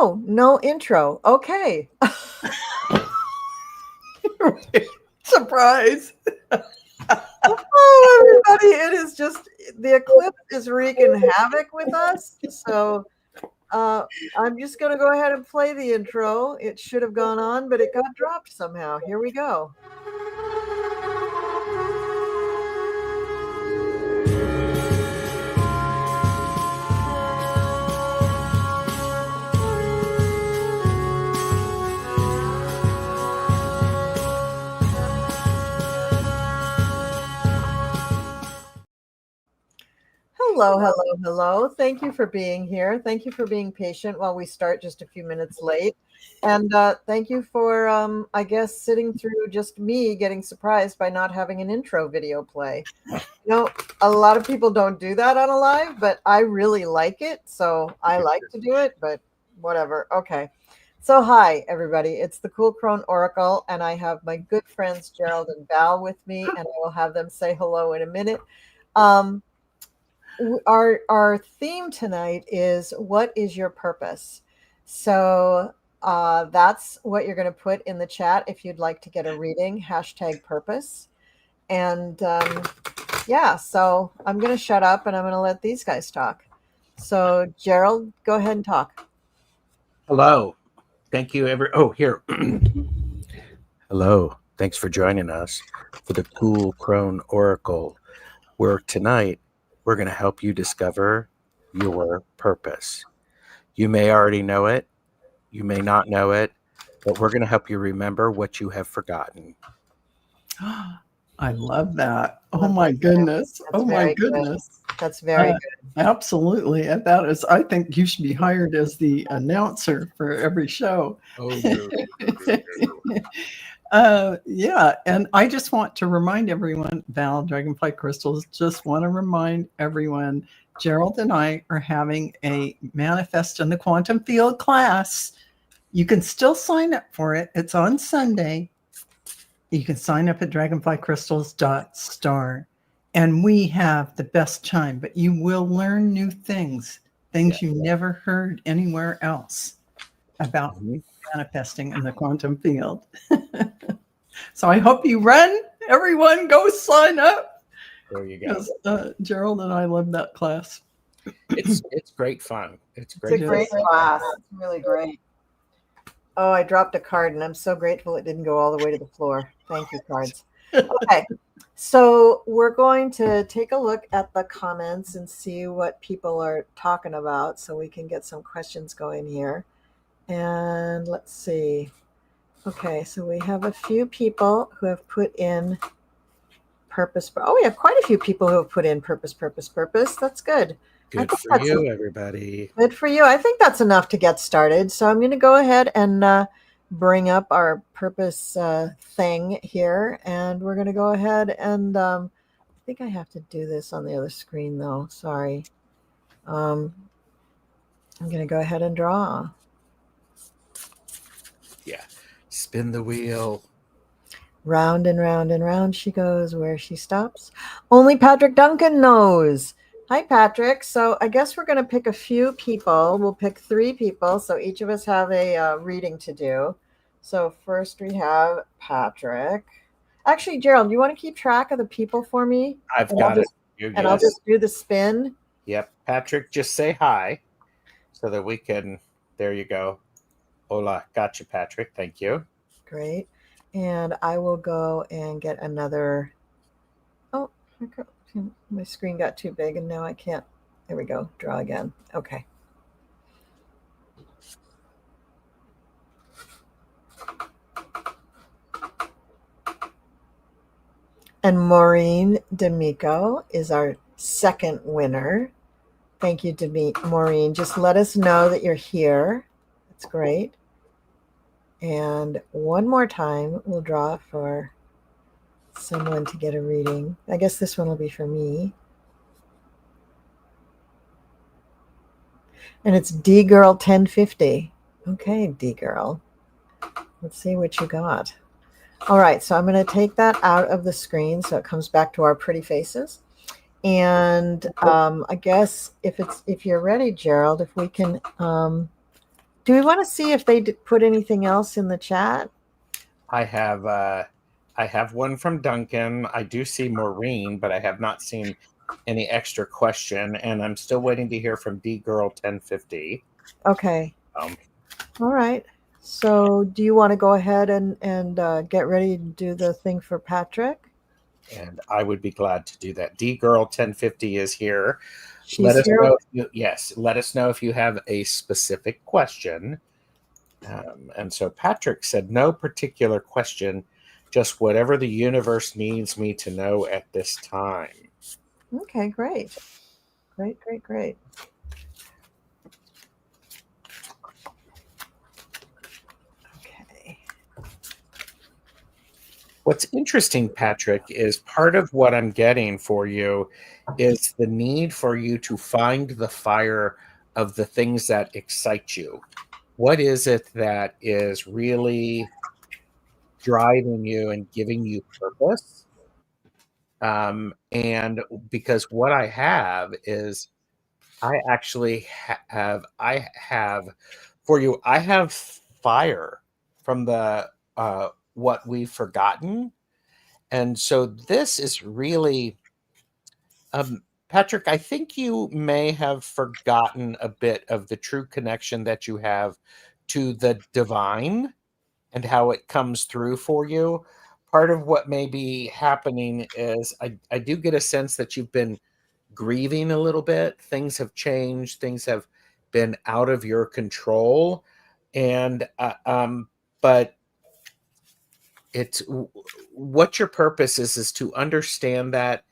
Oh, no intro. Okay. Surprise. Oh, everybody, it is just the eclipse is wreaking havoc with us. So I'm just going to go ahead and play the intro. It should have gone on, but it got dropped somehow. Here we go. Hello, hello, hello. Thank you for being here. Thank you for being patient while we start just a few minutes late. And thank you for, I guess, sitting through just me getting surprised by not having an intro video play. You know, a lot of people don't do that on a live, but I really like it. So I like to do it, but whatever. Okay. So hi, everybody. It's the Cool Crone Oracle, and I have my good friends Gerald and Val with me, and I will have them say hello in a minute. Our theme tonight is what is your purpose? So that's what you're going to put in the chat if you'd like to get a reading, #purpose. And yeah, so I'm going to shut up and I'm going to let these guys talk. So Gerald, go ahead and talk. Hello. Thank you, here. Hello. Thanks for joining us for the Cool Crone Oracle, where tonight we're going to help you discover your purpose. You may already know it. You may not know it, but we're going to help you remember what you have forgotten. I love that. Oh my goodness. Oh my goodness. That's very good. Absolutely. And that is, I think you should be hired as the announcer for every show. Oh, no. Yeah. And I just want to remind everyone, Val, Dragonfly Crystals, just want to remind everyone, Gerald and I are having a Manifest in the Quantum Field class. You can still sign up for it. It's on Sunday. You can sign up at dragonflycrystals.star. And we have the best time, but you will learn new things you never heard anywhere else about manifesting in the quantum field. So I hope you run. Everyone go sign up. There you go. Gerald and I love that class. It's great fun. It's great. It's a great class. It's really great. Oh, I dropped a card, and I'm so grateful it didn't go all the way to the floor. Thank you, cards. Okay, so we're going to take a look at the comments and see what people are talking about so we can get some questions going here. And let's see. Okay, so we have a few people who have put in purpose. Oh, we have quite a few people who have put in purpose. That's good. Good for you, everybody. Good for you. I think that's enough to get started. So I'm going to go ahead and bring up our purpose thing here. And we're going to go ahead and I think I have to do this on the other screen, though. Sorry. I'm going to go ahead and draw. Yeah. Spin the wheel. Round and round and round she goes. Where she stops, only Patrick Duncan knows. Hi, Patrick. So I guess we're going to pick a few people. We'll pick 3 people. So each of us have a reading to do. So first we have Patrick. Actually, Gerald, you want to keep track of the people for me? I've got it. And I'll just do the spin. Yep. Patrick, just say hi so that we can. There you go. Hola. Gotcha, Patrick. Thank you. Great. And I will go and get another. Oh, my screen got too big and now I can't. There we go. Draw again. Okay. And Maureen D'Amico is our second winner. Thank you, Maureen. Just let us know that you're here. That's great. And one more time, we'll draw for someone to get a reading. I guess this one will be for me. And it's D-Girl 1050. Okay, D-Girl. Let's see what you got. All right, so I'm going to take that out of the screen so it comes back to our pretty faces. And I guess if you're ready, Gerald, if we can Do we want to see if they put anything else in the chat? I have one from Duncan. I do see Maureen, but I have not seen any extra question, and I'm still waiting to hear from D Girl 1050. Okay. All right. So do you want to go ahead and get ready to do the thing for Patrick? And I would be glad to do that. D Girl 1050 is here. She's here. Let us know if you have a specific question. And so Patrick said, no particular question, just whatever the universe needs me to know at this time. Okay, great. Great. Okay. What's interesting, Patrick, is part of what I'm getting for you is the need for you to find the fire of the things that excite you. What is it that is really driving you and giving you purpose? And because what I have is I actually have for you, I have fire from the what we've forgotten. And so this is really Patrick, I think you may have forgotten a bit of the true connection that you have to the divine and how it comes through for you. Part of what may be happening is I do get a sense that you've been grieving a little bit. Things have changed. Things have been out of your control. And, but it's what your purpose is to understand that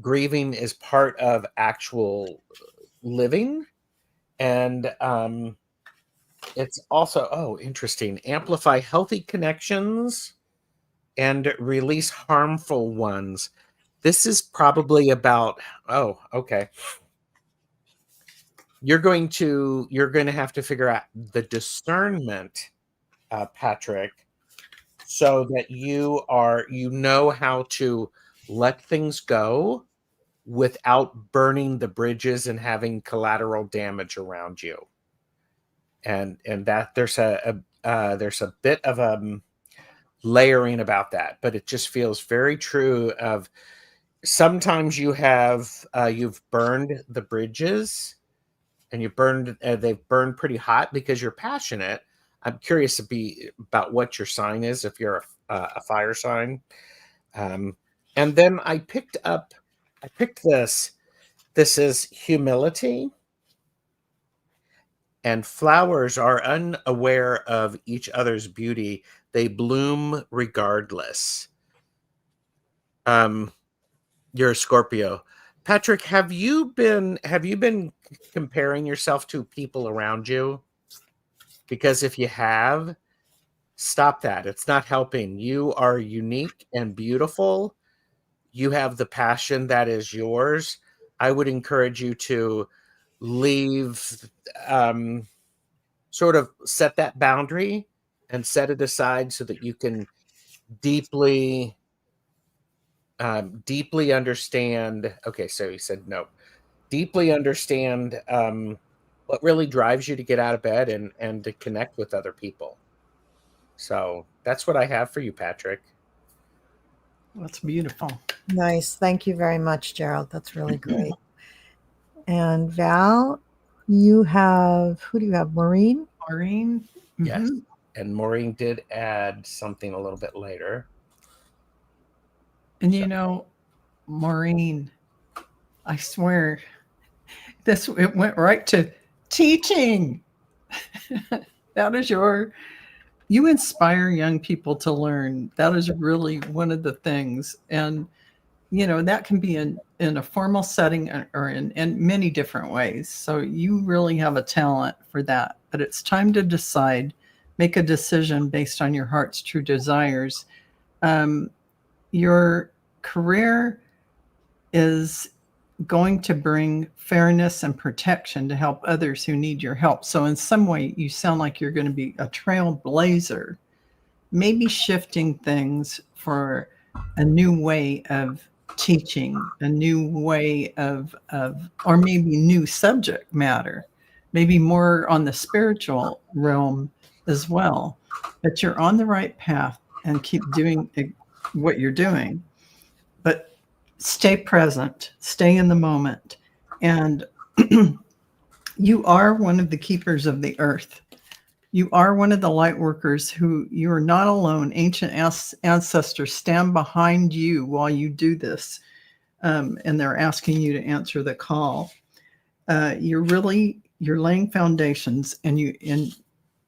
grieving is part of actual living. And, it's also, interesting, amplify healthy connections and release harmful ones. This is probably about, okay. You're going to have to figure out the discernment, Patrick, so that you know how to let things go without burning the bridges and having collateral damage around you. And that there's a bit of layering about that, but it just feels very true of sometimes you have you've burned the bridges and they've burned pretty hot because you're passionate. I'm curious about what your sign is if you're a fire sign. And then I picked this. This is humility. And flowers are unaware of each other's beauty. They bloom regardless. You're a Scorpio. Patrick, have you been comparing yourself to people around you? Because if you have, stop that. It's not helping. You are unique and beautiful. You have the passion that is yours. I would encourage you to leave, sort of set that boundary and set it aside so that you can deeply understand. Okay, so he said no. Deeply understand what really drives you to get out of bed and to connect with other people. So that's what I have for you, Patrick. That's beautiful. Nice. Thank you very much, Gerald. That's really great. And Val, you have, who do you have? Maureen? Maureen? Mm-hmm. Yes. And Maureen did add something a little bit later. And you know, Maureen, I swear, it went right to teaching. That is you inspire young people to learn. That is really one of the things. And, you know, that can be in a formal setting or in many different ways. So you really have a talent for that. But it's time to decide, make a decision based on your heart's true desires. Your career is going to bring fairness and protection to help others who need your help. So in some way, you sound like you're going to be a trailblazer, maybe shifting things for a new way of teaching, a new way of or maybe new subject matter, maybe more on the spiritual realm as well. But you're on the right path and keep doing what you're doing. But stay present, stay in the moment. And you are one of the keepers of the earth. You are one of the light workers who you are not alone. Ancient ancestors stand behind you while you do this. And they're asking you to answer the call. You're laying foundations, and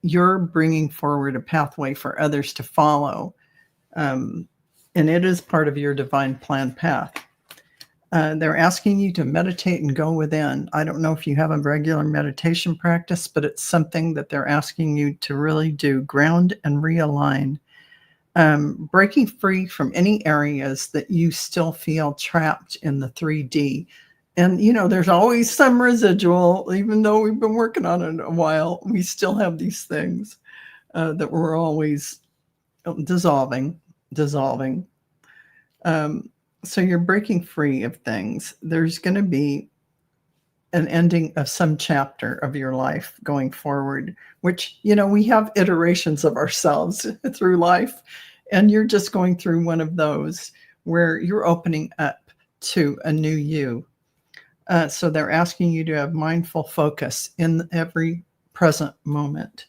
you're bringing forward a pathway for others to follow. And it is part of your divine plan path. They're asking you to meditate and go within. I don't know if you have a regular meditation practice, but it's something that they're asking you to really do. Ground and realign. Breaking free from any areas that you still feel trapped in the 3D. And, there's always some residual, even though we've been working on it a while, we still have these things that we're always dissolving. So you're breaking free of things. There's going to be an ending of some chapter of your life going forward, which, we have iterations of ourselves through life. And you're just going through one of those where you're opening up to a new you. So they're asking you to have mindful focus in every present moment.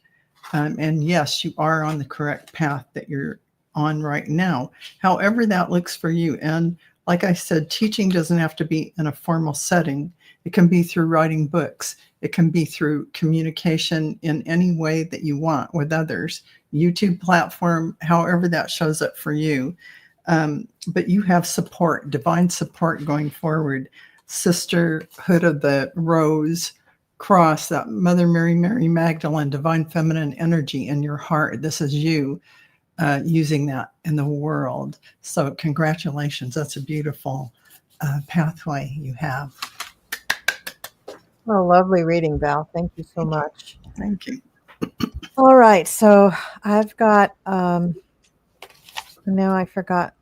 And yes, you are on the correct path that you're on right now, however that looks for you. And like I said, teaching doesn't have to be in a formal setting. It can be through writing books. It can be through communication in any way that you want with others. YouTube platform, however that shows up for you. But you have support, divine support going forward. Sisterhood of the Rose Cross, that Mother Mary, Mary Magdalene, divine feminine energy in your heart. This is you using that in the world. So congratulations. That's a beautiful pathway you have. Oh, lovely reading, Val. Thank you so much. Thank you. All right. So I've got, now I forgot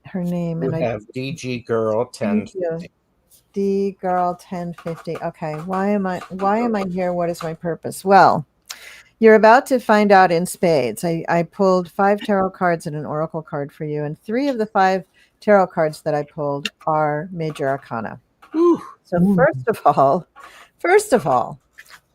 her name. You have DG Girl 1050. D Girl 1050. Okay. Why am I here? What is my purpose? Well, you're about to find out in spades. I pulled 5 tarot cards and an oracle card for you, and 3 of the 5 tarot cards that I pulled are major arcana. Ooh. So first of all,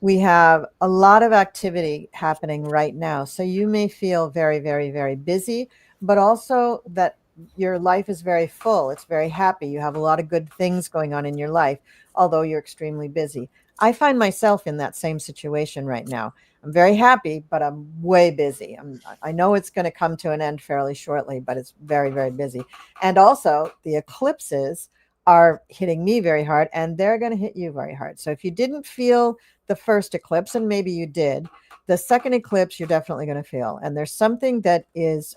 we have a lot of activity happening right now. So you may feel very, very, very busy, but also that your life is very full. It's very happy. You have a lot of good things going on in your life, although you're extremely busy. I find myself in that same situation right now. I'm very happy, but I'm way busy. I know it's going to come to an end fairly shortly, but it's very, very busy. And also the eclipses are hitting me very hard, and they're going to hit you very hard. So if you didn't feel the first eclipse, and maybe you did, the second eclipse, you're definitely going to feel. And there's something that is,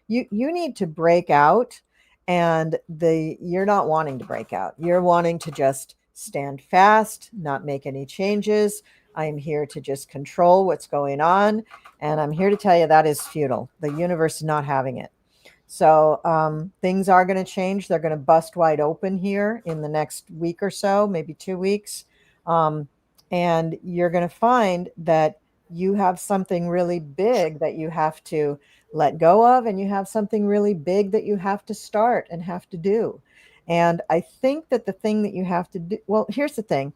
you need to break out, and you're not wanting to break out. You're wanting to just stand fast, not make any changes. I'm here to just control what's going on. And I'm here to tell you that is futile. The universe is not having it. So things are going to change. They're going to bust wide open here in the next week or so, maybe 2 weeks. And you're going to find that you have something really big that you have to let go of, and you have something really big that you have to start and have to do. And I think that the thing that you have to do, well, here's the thing.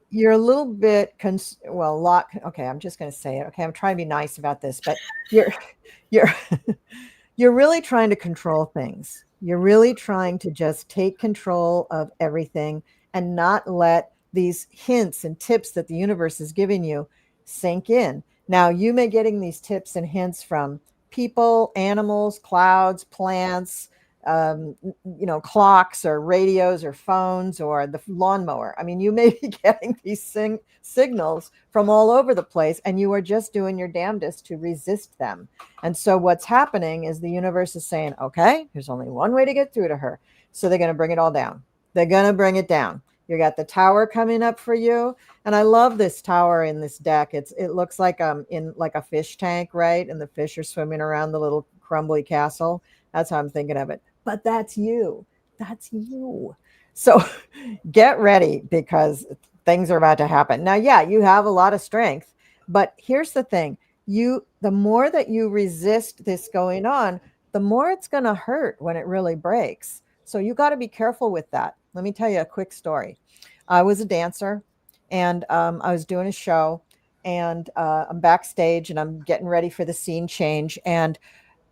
You're a little bit, okay, I'm just going to say it. Okay, I'm trying to be nice about this, but you're really trying to control things. You're really trying to just take control of everything and not let these hints and tips that the universe is giving you sink in. Now, you may getting these tips and hints from people, animals, clouds, plants, clocks or radios or phones or the lawnmower. I mean, you may be getting these signals from all over the place, and you are just doing your damnedest to resist them. And so what's happening is the universe is saying, okay, there's only one way to get through to her. So they're going to bring it all down. They're going to bring it down. You got the tower coming up for you. And I love this tower in this deck. It looks like in like a fish tank, right? And the fish are swimming around the little crumbly castle. That's how I'm thinking of it. But that's you. That's you. So get ready, because things are about to happen. Now, yeah, you have a lot of strength, but here's the thing. The more that you resist this going on, the more it's going to hurt when it really breaks. So you got to be careful with that. Let me tell you a quick story. I was a dancer, and I was doing a show, and I'm backstage, and I'm getting ready for the scene change, and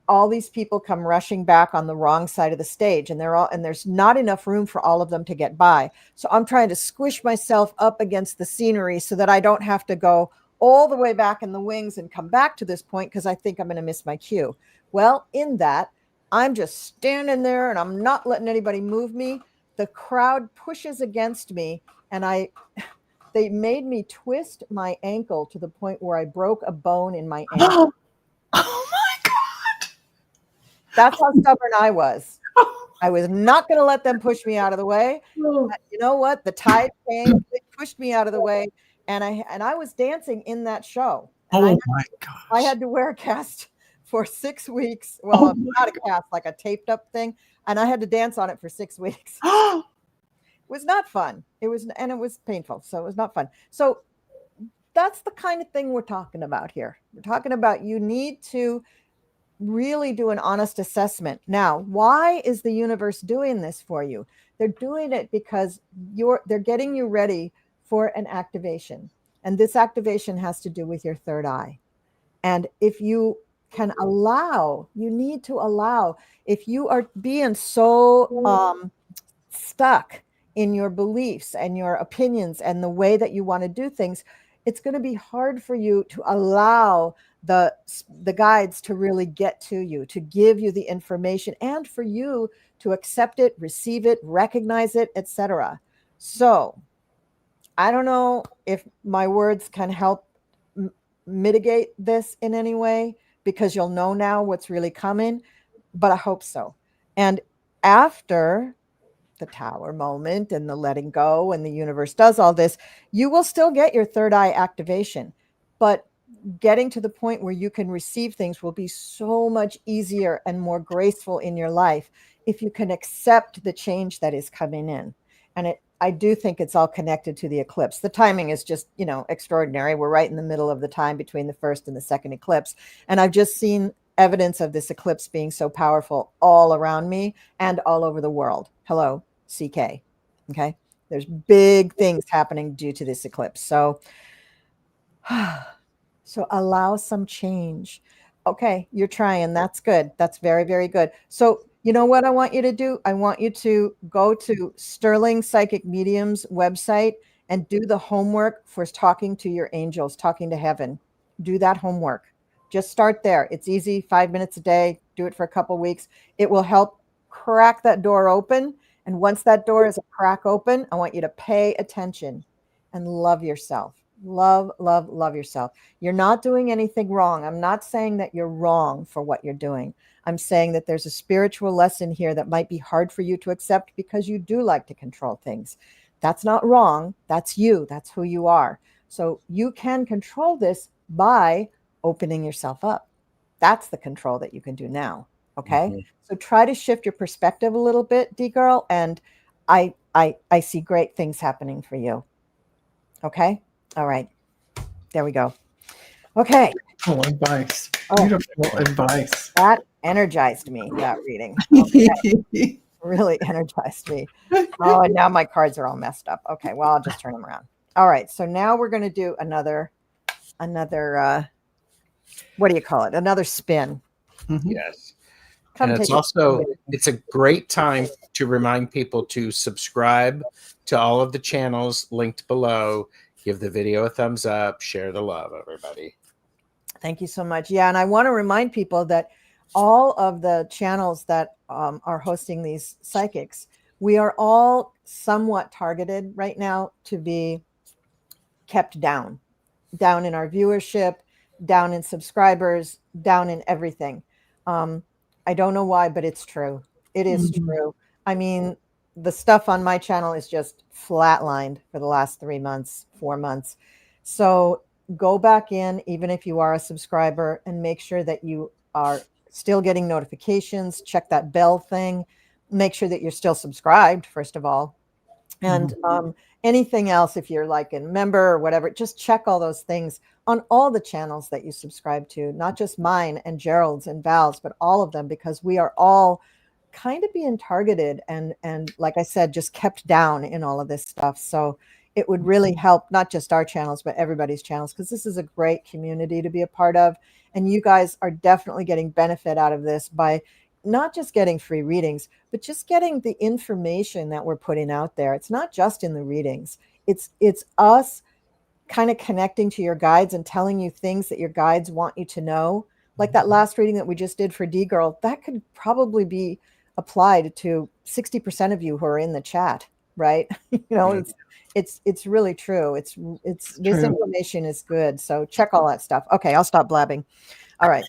all these people come rushing back on the wrong side of the stage, and there's not enough room for all of them to get by. So I'm trying to squish myself up against the scenery so that I don't have to go all the way back in the wings and come back to this point, because I think I'm going to miss my cue. Well, in that, I'm just standing there and I'm not letting anybody move me. The crowd pushes against me, and they made me twist my ankle to the point where I broke a bone in my ankle. Oh my God. That's how stubborn I was. I was not going to let them push me out of the way. You know what? The tide came. They pushed me out of the way, and I was dancing in that show. And Oh my gosh. I had to wear a cast for 6 weeks. Well, not a cast, like a taped up thing, and I had to dance on it for 6 weeks. It was not fun. It was painful, so it was not fun. So that's the kind of thing we're talking about here. We're talking about you need to really do an honest assessment. Now, why is the universe doing this for you? They're doing it because they're getting you ready for an activation. And this activation has to do with your third eye. And if you can allow, you need to allow, if you are being so stuck in your beliefs and your opinions and the way that you want to do things, it's going to be hard for you to allow the guides to really get to you, to give you the information, and for you to accept it, receive it, recognize it, etc. So I don't know if my words can help mitigate this in any way, because you'll know now what's really coming, but I hope so. And after the tower moment and the letting go and the universe does all this, you will still get your third eye activation, but getting to the point where you can receive things will be so much easier and more graceful in your life if you can accept the change that is coming in. And I do think it's all connected to the eclipse. The timing is just, extraordinary. We're right in the middle of the time between the first and the second eclipse. And I've just seen evidence of this eclipse being so powerful all around me and all over the world. Hello, CK. Okay. There's big things happening due to this eclipse. So allow some change. Okay, you're trying. That's good. That's very, very good. So you know what I want you to do? I want you to go to Sterling Psychic Medium's website and do the homework for talking to your angels, talking to heaven. Do that homework. Just start there. It's easy, 5 minutes a day. Do it for a couple weeks. It will help crack that door open. And once that door is a crack open, I want you to pay attention and love yourself. Love, love, love yourself. You're not doing anything wrong. I'm not saying that you're wrong for what you're doing. I'm saying that there's a spiritual lesson here that might be hard for you to accept because you do like to control things. That's not wrong. That's you. That's who you are. So you can control this by opening yourself up. That's the control that you can do now. Okay. Mm-hmm. So try to shift your perspective a little bit, D-girl. And I see great things happening for you. Okay. All right. There we go. Okay. Beautiful advice. Beautiful advice. That energized me, that reading. Okay. Really energized me. Oh, and now my cards are all messed up. Okay. Well, I'll just turn them around. All right. So now we're going to do another, what do you call it? Another spin. Mm-hmm. Yes. And it's a great time to remind people to subscribe to all of the channels linked below. Give the video a thumbs up. Share the love, everybody. Thank you so much. Yeah, and I want to remind people that all of the channels that are hosting these psychics, we are all somewhat targeted right now to be kept down in our viewership, down in subscribers, down in everything. I don't know why, but it's true. It is true. I mean, the stuff on my channel is just flatlined for the last 3 months, 4 months. So go back in, even if you are a subscriber, and make sure that you are still getting notifications. Check that bell thing. Make sure that you're still subscribed, first of all. And anything else, if you're like a member or whatever, just check all those things on all the channels that you subscribe to, not just mine and Gerald's and Val's, but all of them, because we are all kind of being targeted and like I said, just kept down in all of this stuff. So it would really help not just our channels, but everybody's channels, because this is a great community to be a part of. And you guys are definitely getting benefit out of this by not just getting free readings, but just getting the information that we're putting out there. It's not just in the readings. It's us kind of connecting to your guides and telling you things that your guides want you to know. Like that last reading that we just did for D Girl, that could probably be applied to 60% of you who are in the chat, right? It's really true. It's this true. information is good. So check all that stuff. Okay, I'll stop blabbing. All right.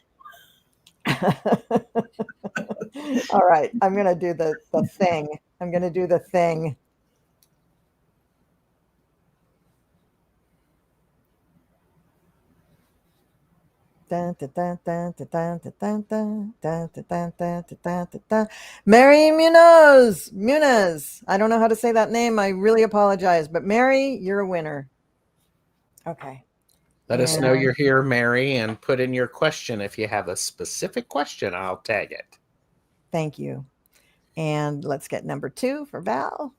All right, I'm going to do the thing. I'm going to do the thing. Mary Muniz. I don't know how to say that name. I really apologize. But Mary, you're a winner. Okay. Let us know you're here, Mary, and put in your question. If you have a specific question, I'll tag it. Thank you. And let's get number 2 for Val.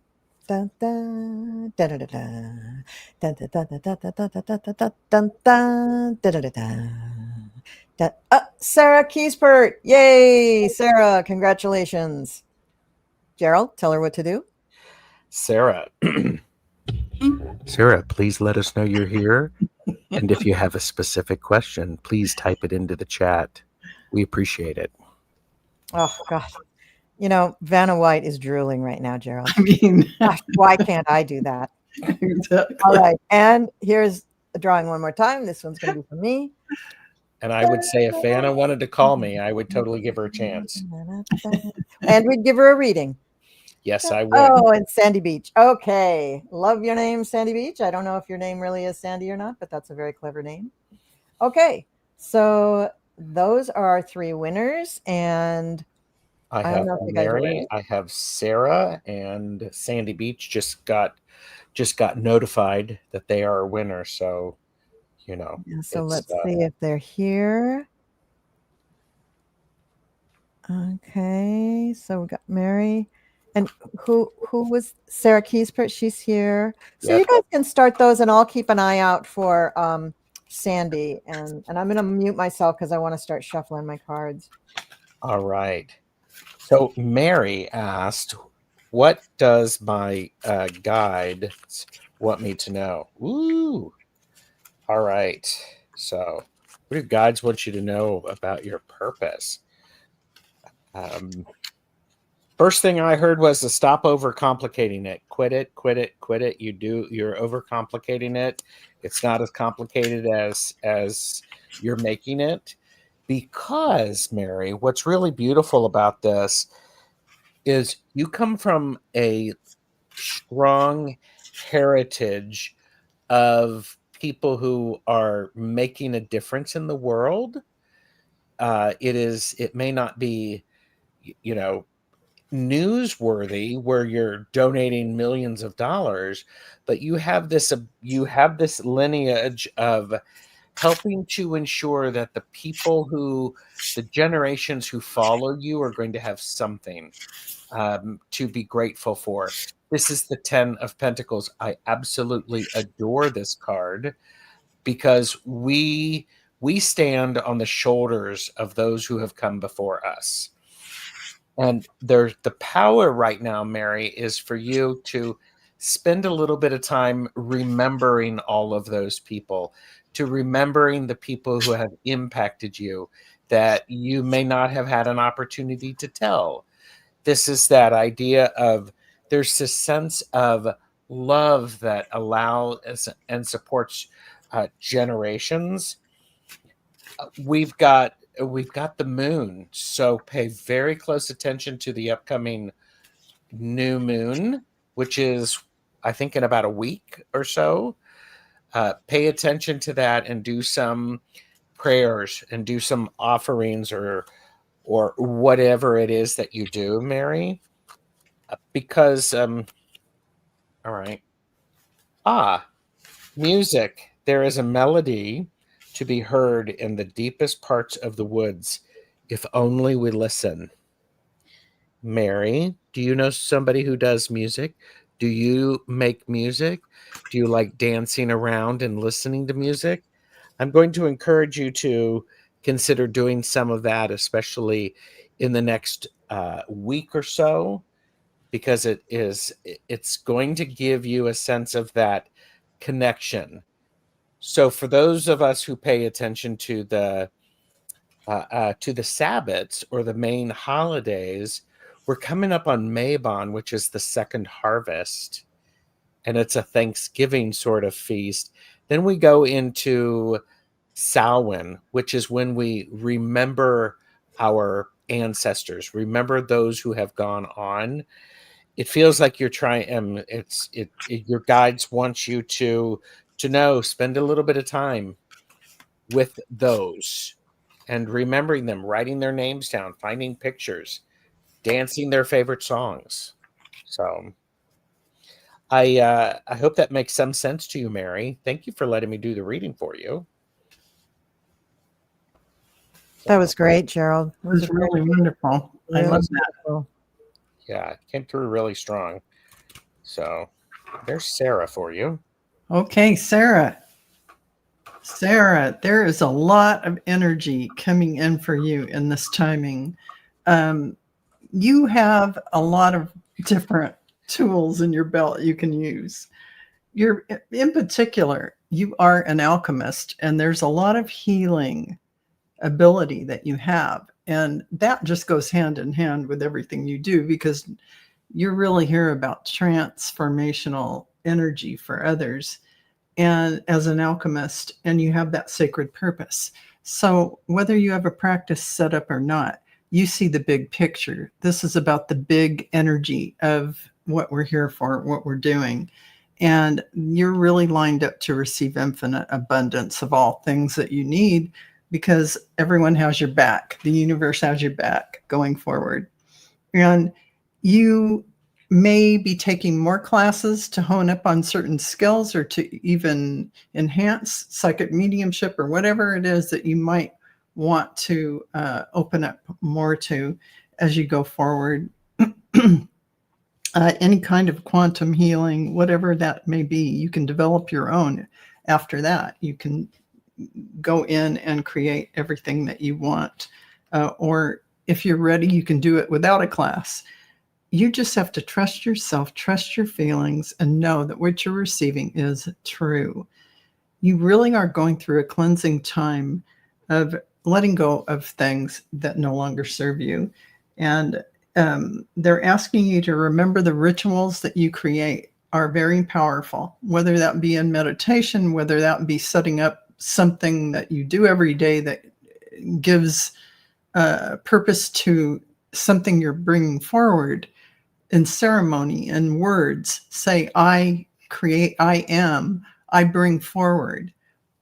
Dun, dun, dun, dun, dun, dun. Dun, dun, dun, dun, dun, dun, dun, dun, dun, dun, dun, dun, dun, dun. Sarah Kiespert. Yay, Sarah. Congratulations. Gerald, tell her what to do. Sarah. Sarah, please let us know you're here. And if you have a specific question, please type it into the chat. We appreciate it. Oh, God. You know, Vanna White is drooling right now, Gerald. I mean, Gosh, why can't I do that? exactly. All right. And here's a drawing one more time. This one's going to be for me. And I would say if Vanna wanted to call me, I would totally give her a chance. And we'd give her a reading. Yes, I would. Oh, and Sandy Beach. Okay. Love your name, Sandy Beach. I don't know if your name really is Sandy or not, but that's a very clever name. Okay. So those are our 3 winners. And I don't have know if you guys are ready. Mary, I have Sarah, and Sandy Beach just got notified that they are a winner. So, you know. Yeah, so let's see if they're here. Okay. So we got Mary. And who was Sarah Kiespert? She's here. So Yep. you guys can start those, and I'll keep an eye out for Sandy. And I'm going to mute myself because I want to start shuffling my cards. All right. So Mary asked, what does my guide want me to know? Ooh. All right. So what do guides want you to know about your purpose? First thing I heard was to stop overcomplicating it. Quit it, quit it, quit it. You're overcomplicating it. It's not as complicated as you're making it. Because, Mary, what's really beautiful about this is you come from a strong heritage of people who are making a difference in the world. It may not be, newsworthy where you're donating millions of dollars, but you have this lineage of helping to ensure that the generations who follow you are going to have something to be grateful for. This is the 10 of Pentacles. I absolutely adore this card because we stand on the shoulders of those who have come before us. And the power right now, Mary, is for you to spend a little bit of time remembering all of those people, to remembering the people who have impacted you that you may not have had an opportunity to tell. This is that idea of there's this sense of love that allows and supports generations. We've got the moon, so pay very close attention to the upcoming new moon, which is, I think, in about a week or so. Pay attention to that and do some prayers and do some offerings or whatever it is that you do, Mary, because all All right. Ah, music. There is a melody to be heard in the deepest parts of the woods, if only we listen. Mary, do you know somebody who does music? Do you make music? Do you like dancing around and listening to music? I'm going to encourage you to consider doing some of that, especially in the next week or so, because it's going to give you a sense of that connection. So for those of us who pay attention to the Sabbats or the main holidays, we're coming up on Mabon, which is the second harvest, and it's a Thanksgiving sort of feast. Then we go into Samhain, which is when we remember our ancestors, remember those who have gone on. It feels like you're trying. Your guides want you to know. Spend a little bit of time with those and remembering them, writing their names down, finding pictures, dancing their favorite songs. So I hope that makes some sense to you, Mary. Thank you for letting me do the reading for you. That was great, Gerald. It was really wonderful. I love that. Wonderful. Yeah, it came through really strong. So there's Sarah for you. Okay, Sarah. Sarah, there is a lot of energy coming in for you in this timing. You have a lot of different tools in your belt you can use. In particular, you are an alchemist, and there's a lot of healing ability that you have. And that just goes hand in hand with everything you do, because you're really here about transformational energy for others. And as an alchemist, and you have that sacred purpose. So whether you have a practice set up or not, you see the big picture. This is about the big energy of what we're here for, what we're doing. And you're really lined up to receive infinite abundance of all things that you need, because everyone has your back. The universe has your back going forward. And you may be taking more classes to hone up on certain skills, or to even enhance psychic mediumship, or whatever it is that you might want to open up more to as you go forward. Any kind of quantum healing, whatever that may be, you can develop your own after that. You can go in and create everything that you want. Or if you're ready, you can do it without a class. You just have to trust yourself, trust your feelings, and know that what you're receiving is true. You really are going through a cleansing time of letting go of things that no longer serve you. And they're asking you to remember the rituals that you create are very powerful, whether that be in meditation, whether that be setting up something that you do every day that gives purpose to something you're bringing forward. In ceremony and words, say, I create, I am, I bring forward,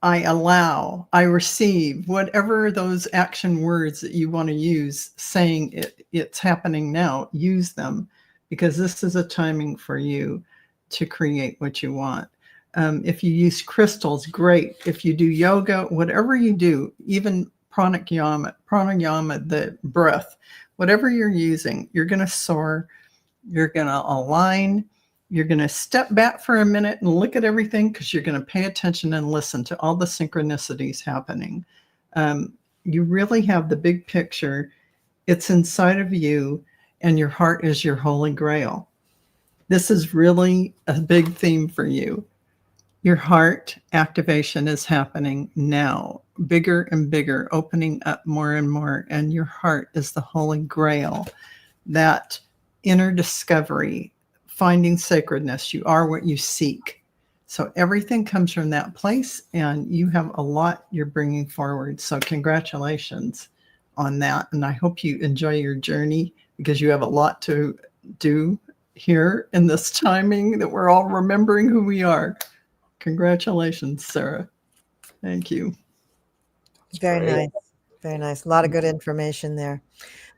I allow, I receive, whatever those action words that you want to use, saying it's happening now, use them, because this is a timing for you to create what you want. If you use crystals, great. If you do yoga, whatever you do, even pranayama, the breath, whatever you're using, you're going to soar. You're going to align. You're going to step back for a minute and look at everything, because you're going to pay attention and listen to all the synchronicities happening. You really have the big picture. It's inside of you, and your heart is your holy grail. This is really a big theme for you. Your heart activation is happening now, bigger and bigger, opening up more and more. And your heart is the holy grail, that inner discovery, finding sacredness. You are what you seek. So everything comes from that place, and you have a lot you're bringing forward. So congratulations on that. And I hope you enjoy your journey, because you have a lot to do here in this timing that we're all remembering who we are. Congratulations, Sarah. Thank you. Very nice. Very nice. A lot of good information there.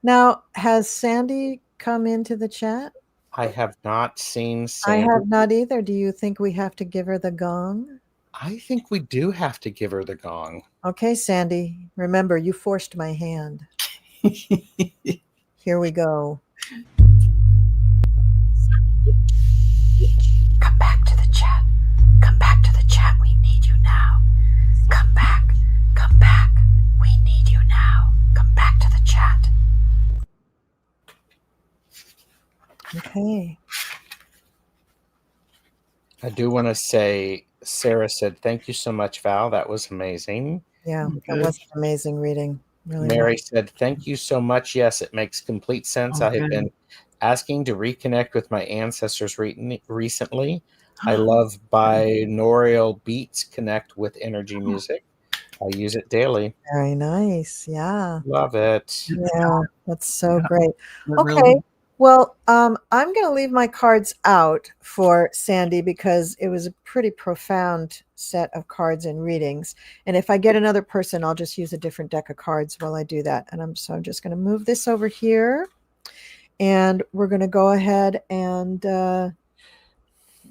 Now, has Sandy come into the chat? I have not seen I Sandy. have not either. Do you think we have to give her the gong? I think we do have to give her the gong. Okay, Sandy. Remember, you forced my hand. Here we go. Come back to the chat. Come back to the chat. We need you now. Come back. Come back. We need you now. Come back to the chat. Okay. I do want to say, Sarah said, thank you so much, Val. That was amazing. Yeah, that was an amazing reading. Really Mary was. said, thank you so much. Yes, it makes complete sense. I have been asking to reconnect with my ancestors recently. I love binaural beats connect with energy music. I use it daily. Very nice. Yeah. Love it. Yeah, that's so great. Okay. Really, Well, I'm going to leave my cards out for Sandy because it was a pretty profound set of cards and readings. And if I get another person, I'll just use a different deck of cards while I do that. And I'm just going to move this over here, and we're going to go ahead and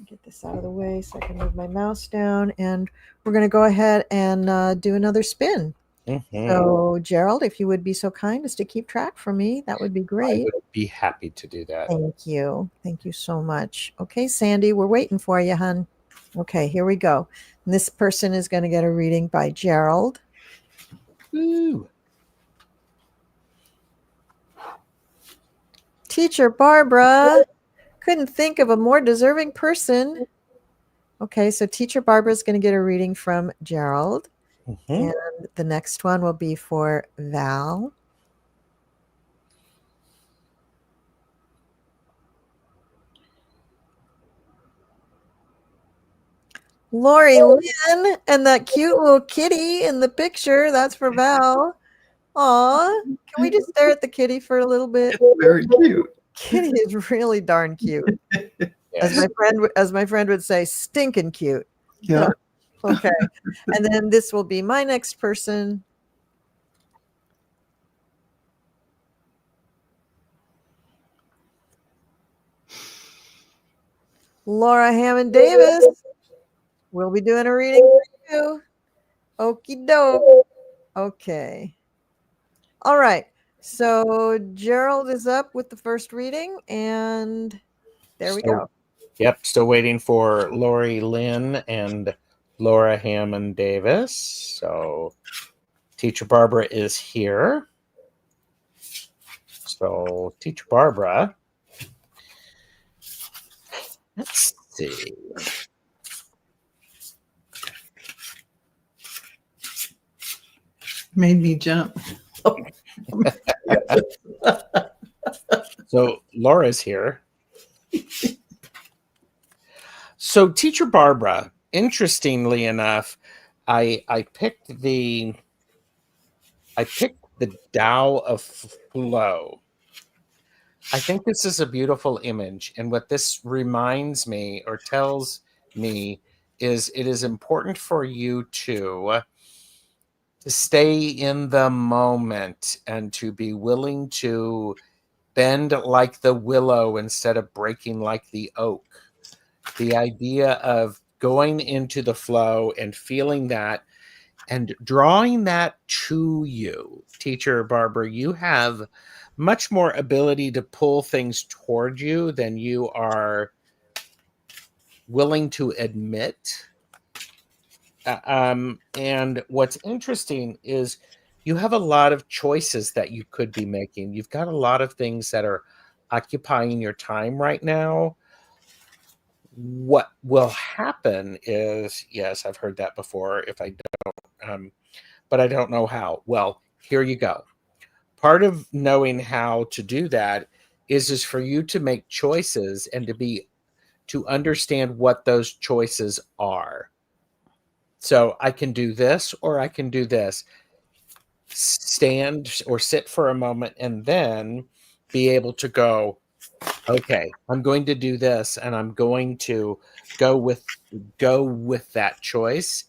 get this out of the way so I can move my mouse down. And we're going to go ahead and do another spin. Mhm. So, Gerald, if you would be so kind as to keep track for me, that would be I great. would be happy to do that. Thank you. Thank you so much. Okay, Sandy, we're waiting for you, hon. Okay, here we go. And this person is going to get a reading by Gerald. Woo. Teacher Barbara, couldn't think of a more deserving person. Okay, so Teacher Barbara is going to get a reading from Gerald. Mhm. And the next one will be for Val. Lori Lynn and that cute little kitty in the picture, that's for Val. Aw, can we just stare at the kitty for a little bit? very cute. Kitty is really darn cute. Yes. As my friend would say, stinking cute. Yeah. Okay. And then this will be my next person. Laura Hammond Davis. We'll be doing a reading for you. Okie doke. Okay. All right. So Gerald is up with the first reading, and there we go. Yep. Still waiting for Lori Lynn and Laura Hammond Davis. So Teacher Barbara is here. So Teacher Barbara, let's see. Made me jump. So Laura's here. So Teacher Barbara, interestingly enough, I picked the Tao of Flow. I think this is a beautiful image, and what this reminds me or tells me is it is important for you to stay in the moment and to be willing to bend like the willow instead of breaking like the oak. The idea of going into the flow and feeling that and drawing that to you. Teacher Barbara, you have much more ability to pull things toward you than you are willing to admit. And what's interesting is you have a lot of choices that you could be making. You've got a lot of things that are occupying your time right now. What will happen is, yes, I've heard that before. If I don't, but I don't know how. Well, here you go. Part of knowing how to do that is for you to make choices and to understand what those choices are. So I can do this or I can do this. Stand or sit for a moment and then be able to go, okay, I'm going to do this and I'm going to go with that choice.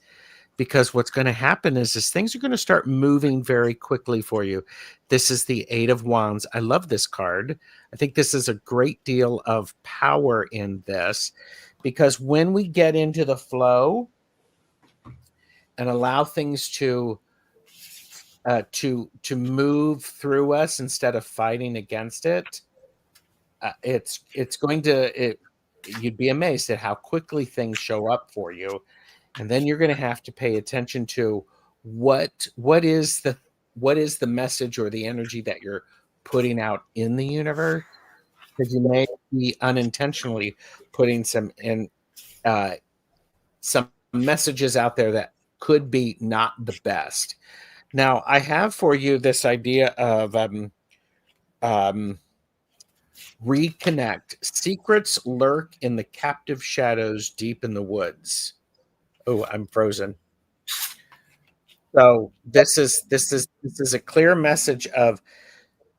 because what's going to happen is things are going to start moving very quickly for you. This is the Eight of Wands. I love this card. I think this is a great deal of power in this, because when we get into the flow and allow things to move through us instead of fighting against it, it's going to, you'd be amazed at how quickly things show up for you. And then you're going to have to pay attention to what is the message or the energy that you're putting out in the universe, because you may be unintentionally putting some messages out there that could be not the best. Now, I have for you this idea of reconnect. Secrets lurk in the captive shadows deep in the woods. Oh, I'm frozen. So this is a clear message of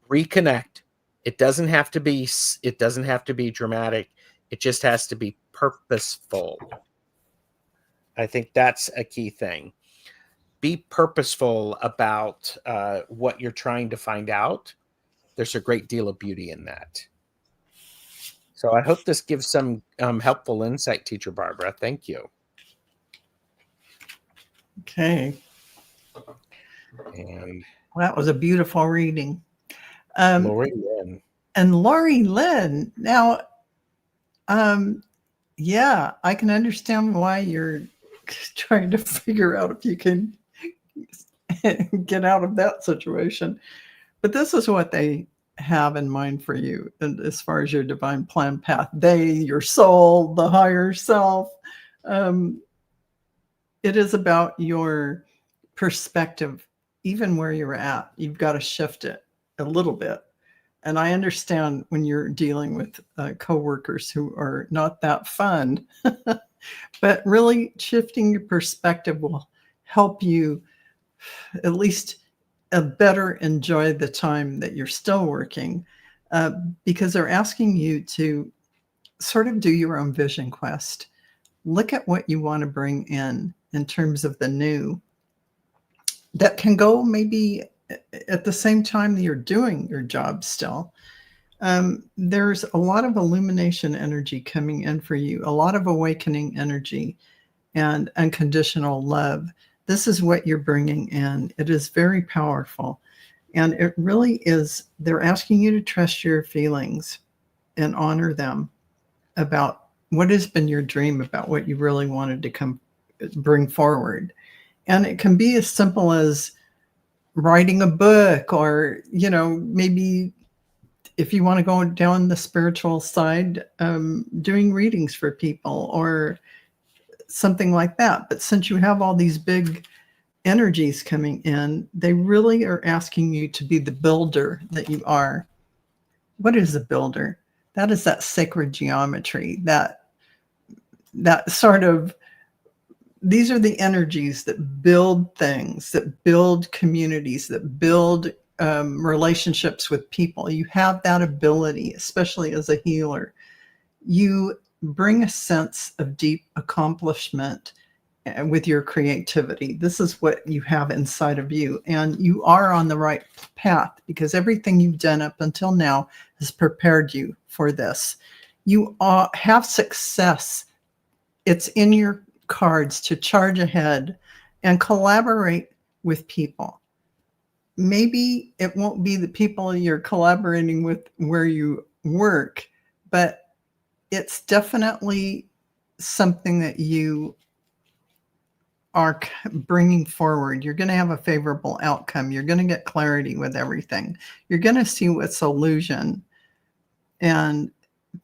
reconnect. It doesn't have to be dramatic. It just has to be purposeful. I think that's a key thing. Be purposeful about what you're trying to find out. There's a great deal of beauty in that. So I hope this gives some helpful insight, Teacher Barbara. Thank you. Okay. And that was a beautiful reading. Lori Lynn. And Lori Lynn. Now, yeah, I can understand why you're trying to figure out if you can get out of that situation. But this is what they have in mind for you, and as far as your divine plan path. They, your soul, the higher self. It is about your perspective, even where you're at. You've got to shift it a little bit. And I understand when you're dealing with coworkers who are not that fun, but really shifting your perspective will help you at least better enjoy the time that you're still working, because they're asking you to sort of do your own vision quest. Look at what you want to bring in terms of the new that can go maybe at the same time that you're doing your job still. There's a lot of illumination energy coming in for you, a lot of awakening energy and unconditional love. This is what you're bringing in. It is very powerful. And it really is, they're asking you to trust your feelings and honor them about what has been your dream, about what you really wanted to bring forward. And it can be as simple as writing a book, or, maybe if you want to go down the spiritual side, doing readings for people or something like that. But since you have all these big energies coming in, they really are asking you to be the builder that you are. What is a builder? That is that sacred geometry, that sort of, these are the energies that build things, that build communities, that build relationships with people. You have that ability, especially as a healer. You bring a sense of deep accomplishment with your creativity. This is what you have inside of you. And you are on the right path, because everything you've done up until now has prepared you for this. You have success. It's in your cards to charge ahead and collaborate with people. Maybe it won't be the people you're collaborating with where you work, but it's definitely something that you are bringing forward. You're going to have a favorable outcome. You're going to get clarity with everything. You're going to see what's illusion and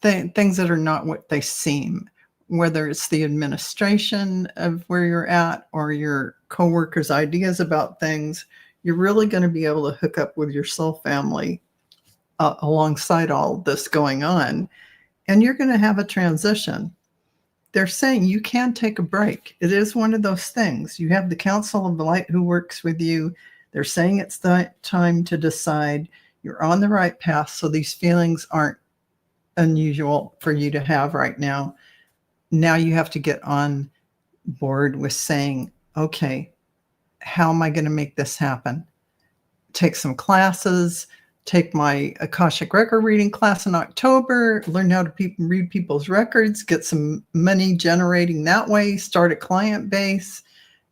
things that are not what they seem, whether it's the administration of where you're at or your coworkers' ideas about things. You're really going to be able to hook up with your soul family alongside all this going on. And you're going to have a transition. They're saying you can take a break. It is one of those things. You have the Council of the Light who works with you. They're saying it's the time to decide. You're on the right path. So these feelings aren't unusual for you to have right now. Now you have to get on board with saying, okay, how am I going to make this happen? Take some classes, take my Akashic record reading class in October, learn how to read people's records, get some money generating that way, start a client base,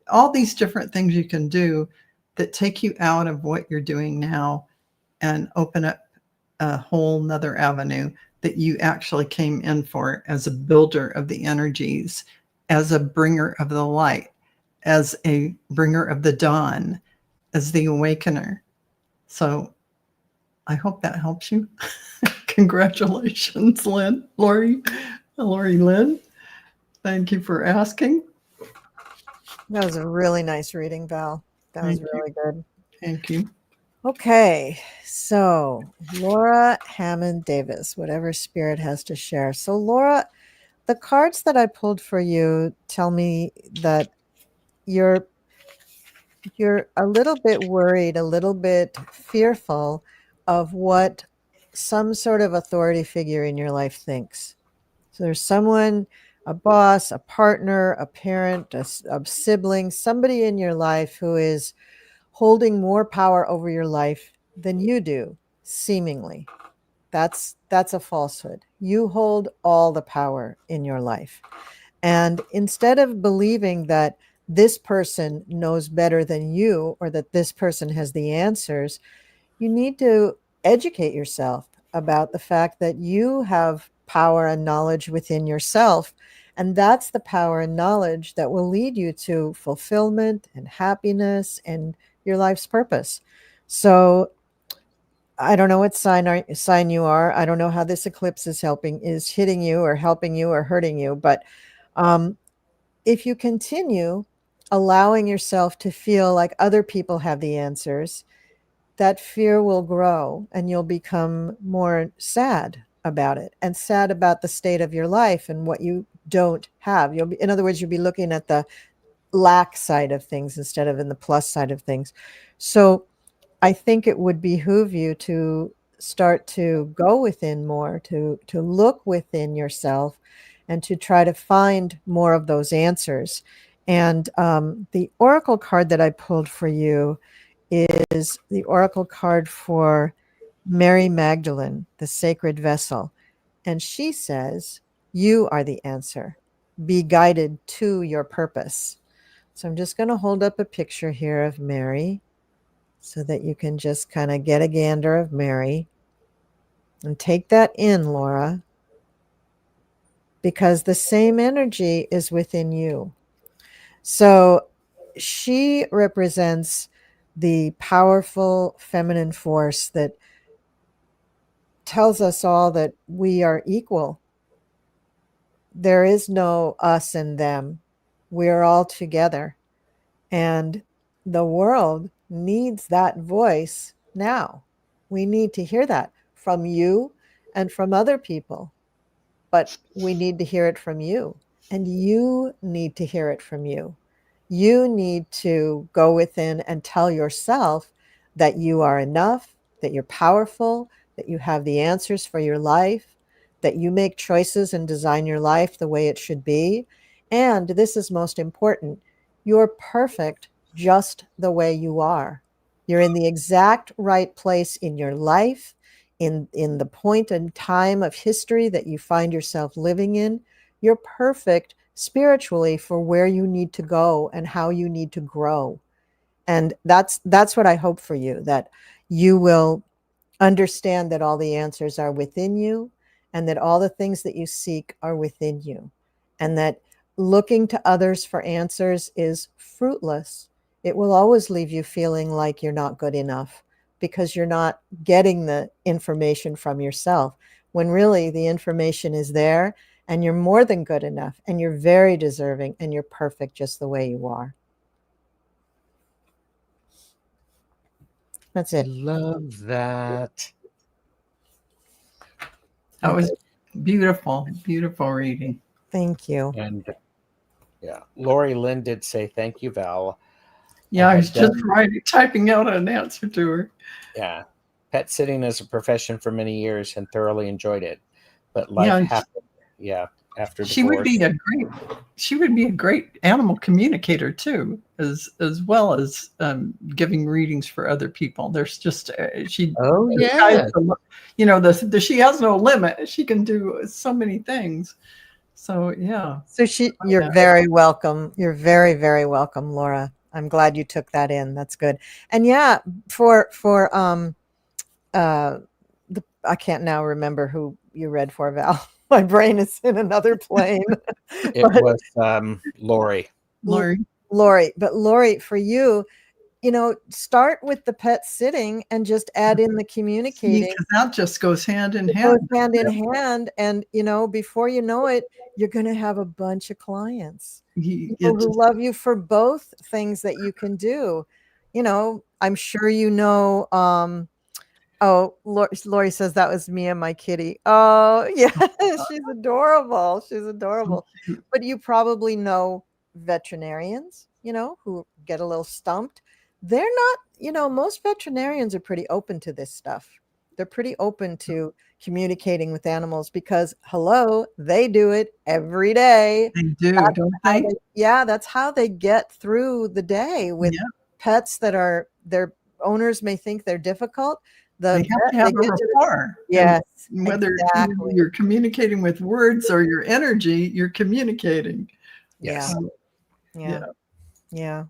all these different things you can do that take you out of what you're doing now and open up a whole nother avenue that you actually came in for as a builder of the energies, as a bringer of the light, as a bringer of the dawn, as the awakener. So I hope that helps you. Congratulations, Lori Lynn. Thank you for asking. That was a really nice reading, Val. That was really good. Thank you. Okay, so Laura Hammond Davis, whatever spirit has to share. So Laura, the cards that I pulled for you tell me that you're a little bit worried, a little bit fearful of what some sort of authority figure in your life thinks. So there's someone, a boss, a partner, a parent, a sibling, somebody in your life who is holding more power over your life than you do, seemingly. That's a falsehood. You hold all the power in your life. And instead of believing that this person knows better than you or that this person has the answers, you need to educate yourself about the fact that you have power and knowledge within yourself. And that's the power and knowledge that will lead you to fulfillment and happiness and your life's purpose. So I don't know what sign you are. I don't know how this eclipse is hitting you or helping you or hurting you. But if you continue allowing yourself to feel like other people have the answers, that fear will grow and you'll become more sad about it and sad about the state of your life and what you don't have. In other words, you'll be looking at the lack side of things instead of in the plus side of things. So I think it would behoove you to start to go within more, to look within yourself and to try to find more of those answers. And the oracle card that I pulled for you is the oracle card for Mary Magdalene, the sacred vessel. And she says, you are the answer. Be guided to your purpose. So I'm just going to hold up a picture here of Mary so that you can just kind of get a gander of Mary and take that in, Laura, because the same energy is within you. So she represents the powerful feminine force that tells us all that we are equal. There is no us and them. We're all together. And the world needs that voice now. We need to hear that from you and from other people. But we need to hear it from you. And you need to hear it from you. You need to go within and tell yourself that you are enough, that you're powerful, that you have the answers for your life, that you make choices and design your life the way it should be. And this is most important, you're perfect just the way you are. You're in the exact right place in your life, in the point and time of history that you find yourself living in. You're perfect spiritually for where you need to go and how you need to grow. And that's what I hope for you, that you will understand that all the answers are within you and that all the things that you seek are within you, and that looking to others for answers is fruitless. It will always leave you feeling like you're not good enough because you're not getting the information from yourself, when really the information is there and you're more than good enough and you're very deserving and you're perfect just the way you are. That's it. Love that. That was beautiful, beautiful reading. Thank you. And yeah, Lori Lynn did say thank you, Val. Yeah, I was just typing out an answer to her. Yeah. Pet sitting as a profession for many years and thoroughly enjoyed it. But life happened. Yeah. After divorce. She would be a great animal communicator too, as well as giving readings for other people. There's just she. Oh the yeah. sky's the- You know, she has no limit. She can do so many things. So yeah. So you're Yeah. very welcome. You're very, very welcome, Laura. I'm glad you took that in. That's good. And yeah, for I can't now remember who you read for, Val. My brain is in another plane. It was Lori. Lori, but Lori, for you, start with the pet sitting and just add in the communicating. Because that just goes hand in It hand. goes hand in hand, and before you know it, you're going to have a bunch of clients. People who love you for both things that you can do. I'm sure oh, Lori says that was me and my kitty. Oh, yeah, she's adorable. She's adorable. But you probably know veterinarians, who get a little stumped. They're not, most veterinarians are pretty open to this stuff. They're pretty open to communicating with animals because, hello, they do it every day. They do, don't they? Yeah, that's how they get through the day with pets that their owners may think they're difficult. They have to have a rapport. Yes, whether you're communicating with words or your energy, you're communicating. Yes. Yeah.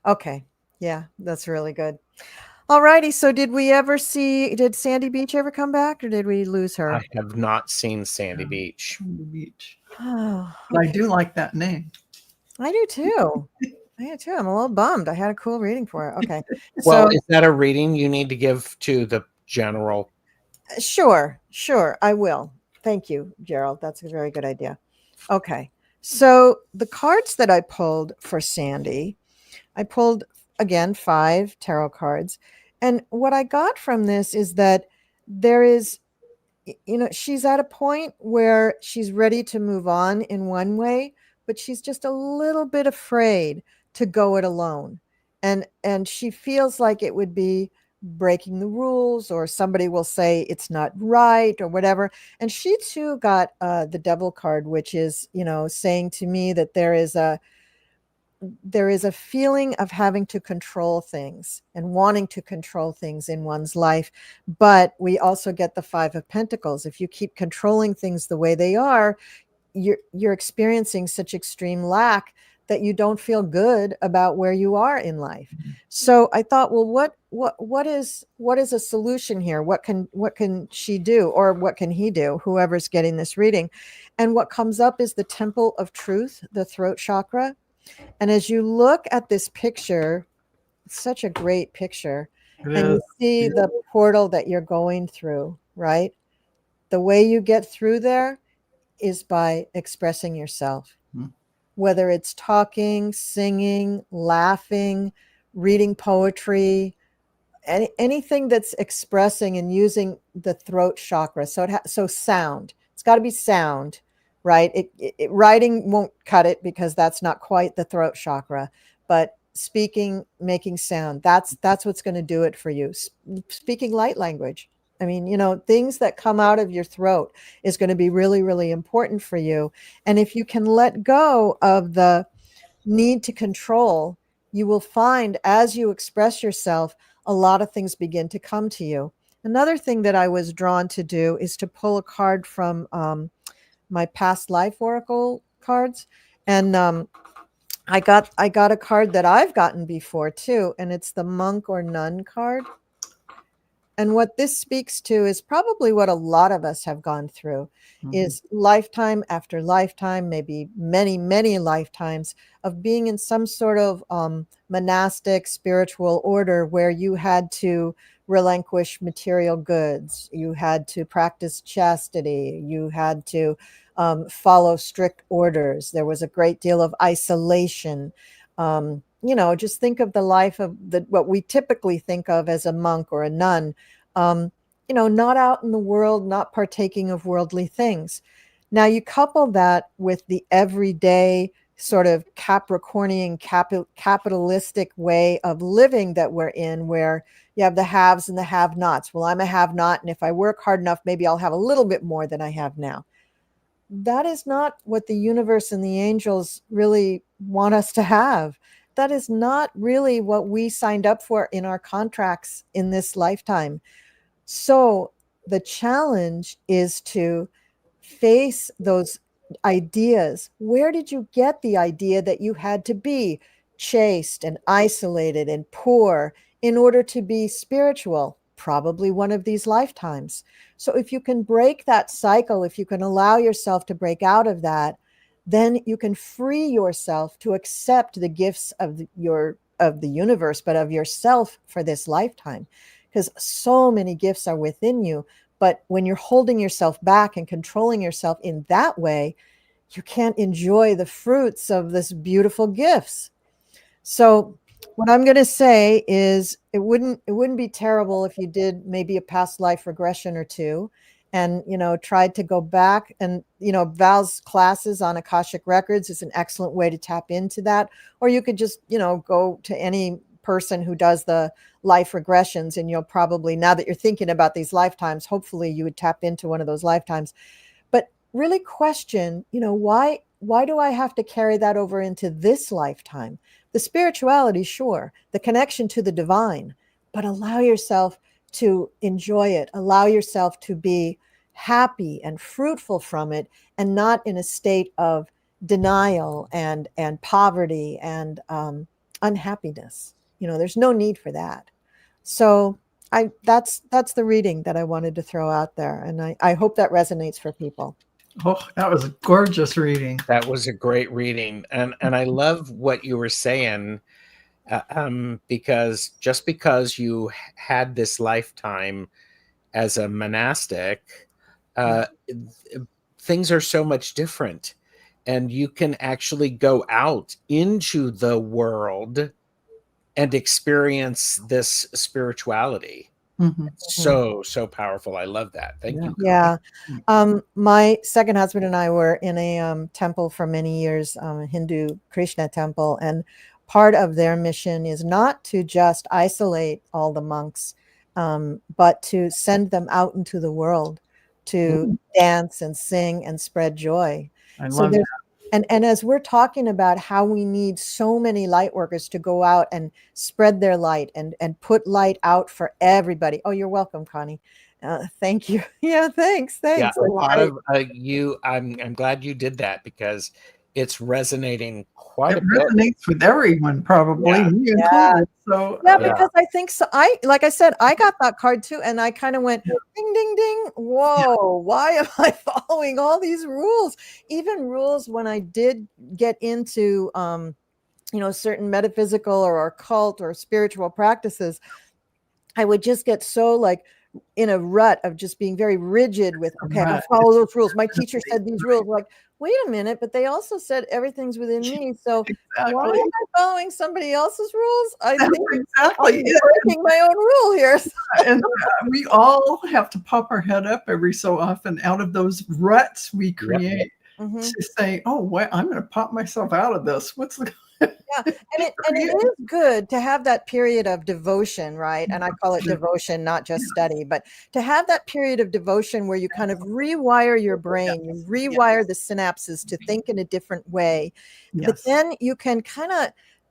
Okay. Yeah, that's really good. All righty. So did Sandy Beach ever come back, or did we lose her? I have not seen Sandy Beach. Sandy Beach. Oh, okay. I do like that name. I do too. I'm a little bummed. I had a cool reading for her. Okay. Well, is that a reading you need to give to the general? Sure. I will. Thank you, Gerald. That's a very good idea. Okay. So the cards that I pulled for Sandy, I pulled, again, 5 tarot cards. And what I got from this is that there is, she's at a point where she's ready to move on in one way, but she's just a little bit afraid to go it alone. And she feels like it would be breaking the rules, or somebody will say it's not right or whatever. And she too got the Devil card, which is, saying to me that there is a feeling of having to control things and wanting to control things in one's life. But we also get the 5 of Pentacles. If you keep controlling things the way they are, you're experiencing such extreme lack that you don't feel good about where you are in life. Mm-hmm. So I thought, well, what is a solution here? What can she do, or what can he do, whoever's getting this reading? And what comes up is the Temple of Truth, the throat chakra. And as you look at this picture, it's such a great picture. And you see the portal that you're going through, right? The way you get through there is by expressing yourself. Mm-hmm. Whether it's talking, singing, laughing, reading poetry, anything that's expressing and using the throat chakra. So sound. It's got to be sound, right? Writing won't cut it because that's not quite the throat chakra. But speaking, making sound, that's what's going to do it for you. Speaking light language. I mean, things that come out of your throat is going to be really, really important for you. And if you can let go of the need to control, you will find as you express yourself, a lot of things begin to come to you. Another thing that I was drawn to do is to pull a card from my past life oracle cards. And I got a card that I've gotten before too. And it's the Monk or Nun card. And what this speaks to is probably what a lot of us have gone through, is lifetime after lifetime, maybe many, many lifetimes of being in some sort of monastic spiritual order where you had to relinquish material goods. You had to practice chastity. You had to follow strict orders. There was a great deal of isolation. Just think of the life of what we typically think of as a monk or a nun, not out in the world, not partaking of worldly things. Now you couple that with the everyday sort of Capricornian capitalistic way of living that we're in, where you have the haves and the have-nots. Well, I'm a have-not, and if I work hard enough, maybe I'll have a little bit more than I have now. That is not what the universe and the angels really want us to have. that is not really what we signed up for in our contracts in this lifetime. So the challenge is to face those ideas. Where did you get the idea that you had to be chaste and isolated and poor in order to be spiritual? Probably one of these lifetimes. So if you can break that cycle, if you can allow yourself to break out of that, then you can free yourself to accept the gifts of the universe, but of yourself for this lifetime. Because so many gifts are within you. But when you're holding yourself back and controlling yourself in that way, you can't enjoy the fruits of this beautiful gifts. So what I'm going to say is it wouldn't be terrible if you did maybe a past life regression or two and, tried to go back. And, Val's classes on Akashic Records is an excellent way to tap into that. Or you could just, go to any person who does the life regressions, and you'll probably, now that you're thinking about these lifetimes, hopefully you would tap into one of those lifetimes. But really question, why do I have to carry that over into this lifetime? The spirituality, sure, the connection to the divine, but allow yourself to enjoy it. Allow yourself to be happy and fruitful from it, and not in a state of denial and poverty and unhappiness. There's no need for that. So that's the reading that I wanted to throw out there. And I hope that resonates for people. Oh, that was a gorgeous reading. That was a great reading. And I love what you were saying, because just because you had this lifetime as a monastic, things are so much different. And you can actually go out into the world and experience this spirituality. Mm-hmm. So powerful. I love that. Thank you. Yeah. My second husband and I were in a temple for many years, a Hindu Krishna temple. And part of their mission is not to just isolate all the monks, but to send them out into the world to dance and sing and spread joy. I love that. And as we're talking about how we need so many light workers to go out and spread their light and put light out for everybody. Oh, you're welcome, Connie. Thank you. Yeah, thanks. Yeah, a lot of you. I'm glad you did that, because it's resonating quite a bit. It resonates with everyone, probably. Yeah. Me included. So Because I think so. Like I said, I got that card too, and I kind of went ding, ding, ding. Whoa, why am I following all these rules? Even rules when I did get into, certain metaphysical or occult or spiritual practices, I would just get so like in a rut of just being very rigid with, okay, I'm gonna follow those rules. My teacher said these rules. Like, wait a minute, but they also said everything's within me. So why am I following somebody else's rules? I think I'm breaking my own rule here. And we all have to pop our head up every so often out of those ruts we create to say, oh, I'm going to pop myself out of this. What's the Yeah, and it is good to have that period of devotion, right? And I call it devotion, not just study, but to have that period of devotion where you kind of rewire your brain, you rewire the synapses to think in a different way. But then you can kind of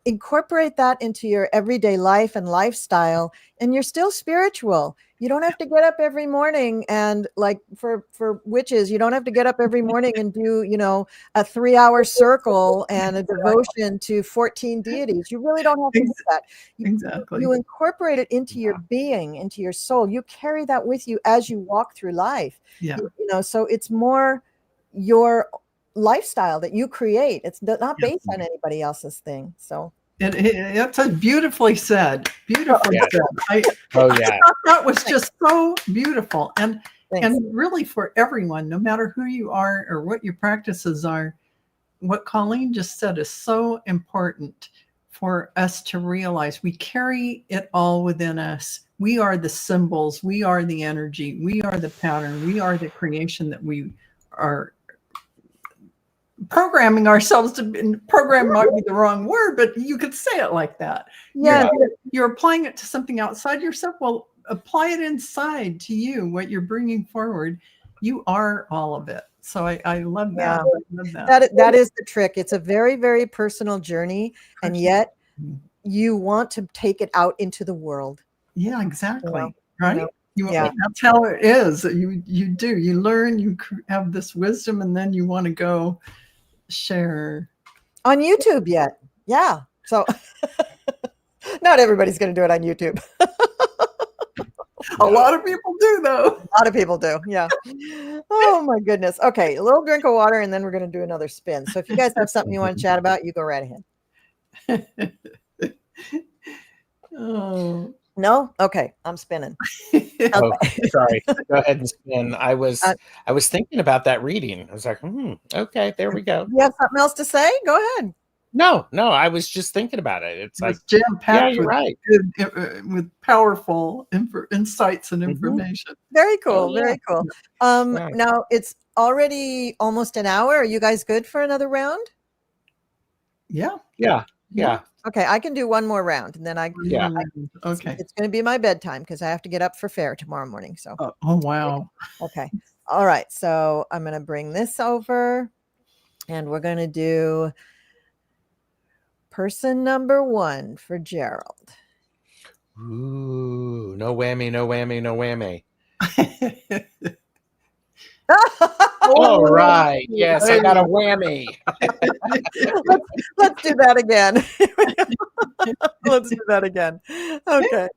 incorporate that into your everyday life and lifestyle, and you're still spiritual. You don't have to get up every morning and, like, for witches, you don't have to get up every morning and do, a 3-hour circle and a devotion to 14 deities. You really don't have to do that. You incorporate it into your being, into your soul. You carry that with you as you walk through life. So it's more your lifestyle that you create. It's not based on anybody else's thing. So it's a beautifully said. Beautifully said. I thought that was just so beautiful. And really for everyone, no matter who you are or what your practices are, what Colleen just said is so important for us to realize. We carry it all within us. We are the symbols. We are the energy. We are the pattern. We are the creation that we are programming ourselves to. Program might be the wrong word, but you could say it like that. You're applying it to something outside yourself. Well, apply it inside to you, what you're bringing forward. You are all of it. So I love that. That is the trick. It's a very, very personal journey, and yet you want to take it out into the world. Yeah, exactly. You know, right? yeah. That's how it is. You learn, you have this wisdom, and then you want to go share. On YouTube yet. Yeah. So not everybody's going to do it on YouTube. A lot of people do, though. A lot of people do. Yeah. Oh my goodness. Okay. A little drink of water and then we're going to do another spin. So if you guys have something you want to chat about, you go right ahead. Oh. No? Okay. I'm spinning. Okay. Oh, sorry. Go ahead and spin. I was thinking about that reading. I was like, okay, there we go. You have something else to say? Go ahead. No, I was just thinking about it. It's like jam-packed you're right. with powerful insights and information. Very cool. Oh, yeah. Very cool. Now it's already almost an hour. Are you guys good for another round? Yeah. Okay, I can do one more round and then okay. It's going to be my bedtime because I have to get up for fair tomorrow morning. So. Oh wow. Okay. All right. So I'm going to bring this over and we're going to do person number 1 for Gerald. Ooh, no whammy, no whammy, no whammy. All right. Yes, I got a whammy. Let's do that again. Let's do that again. Okay.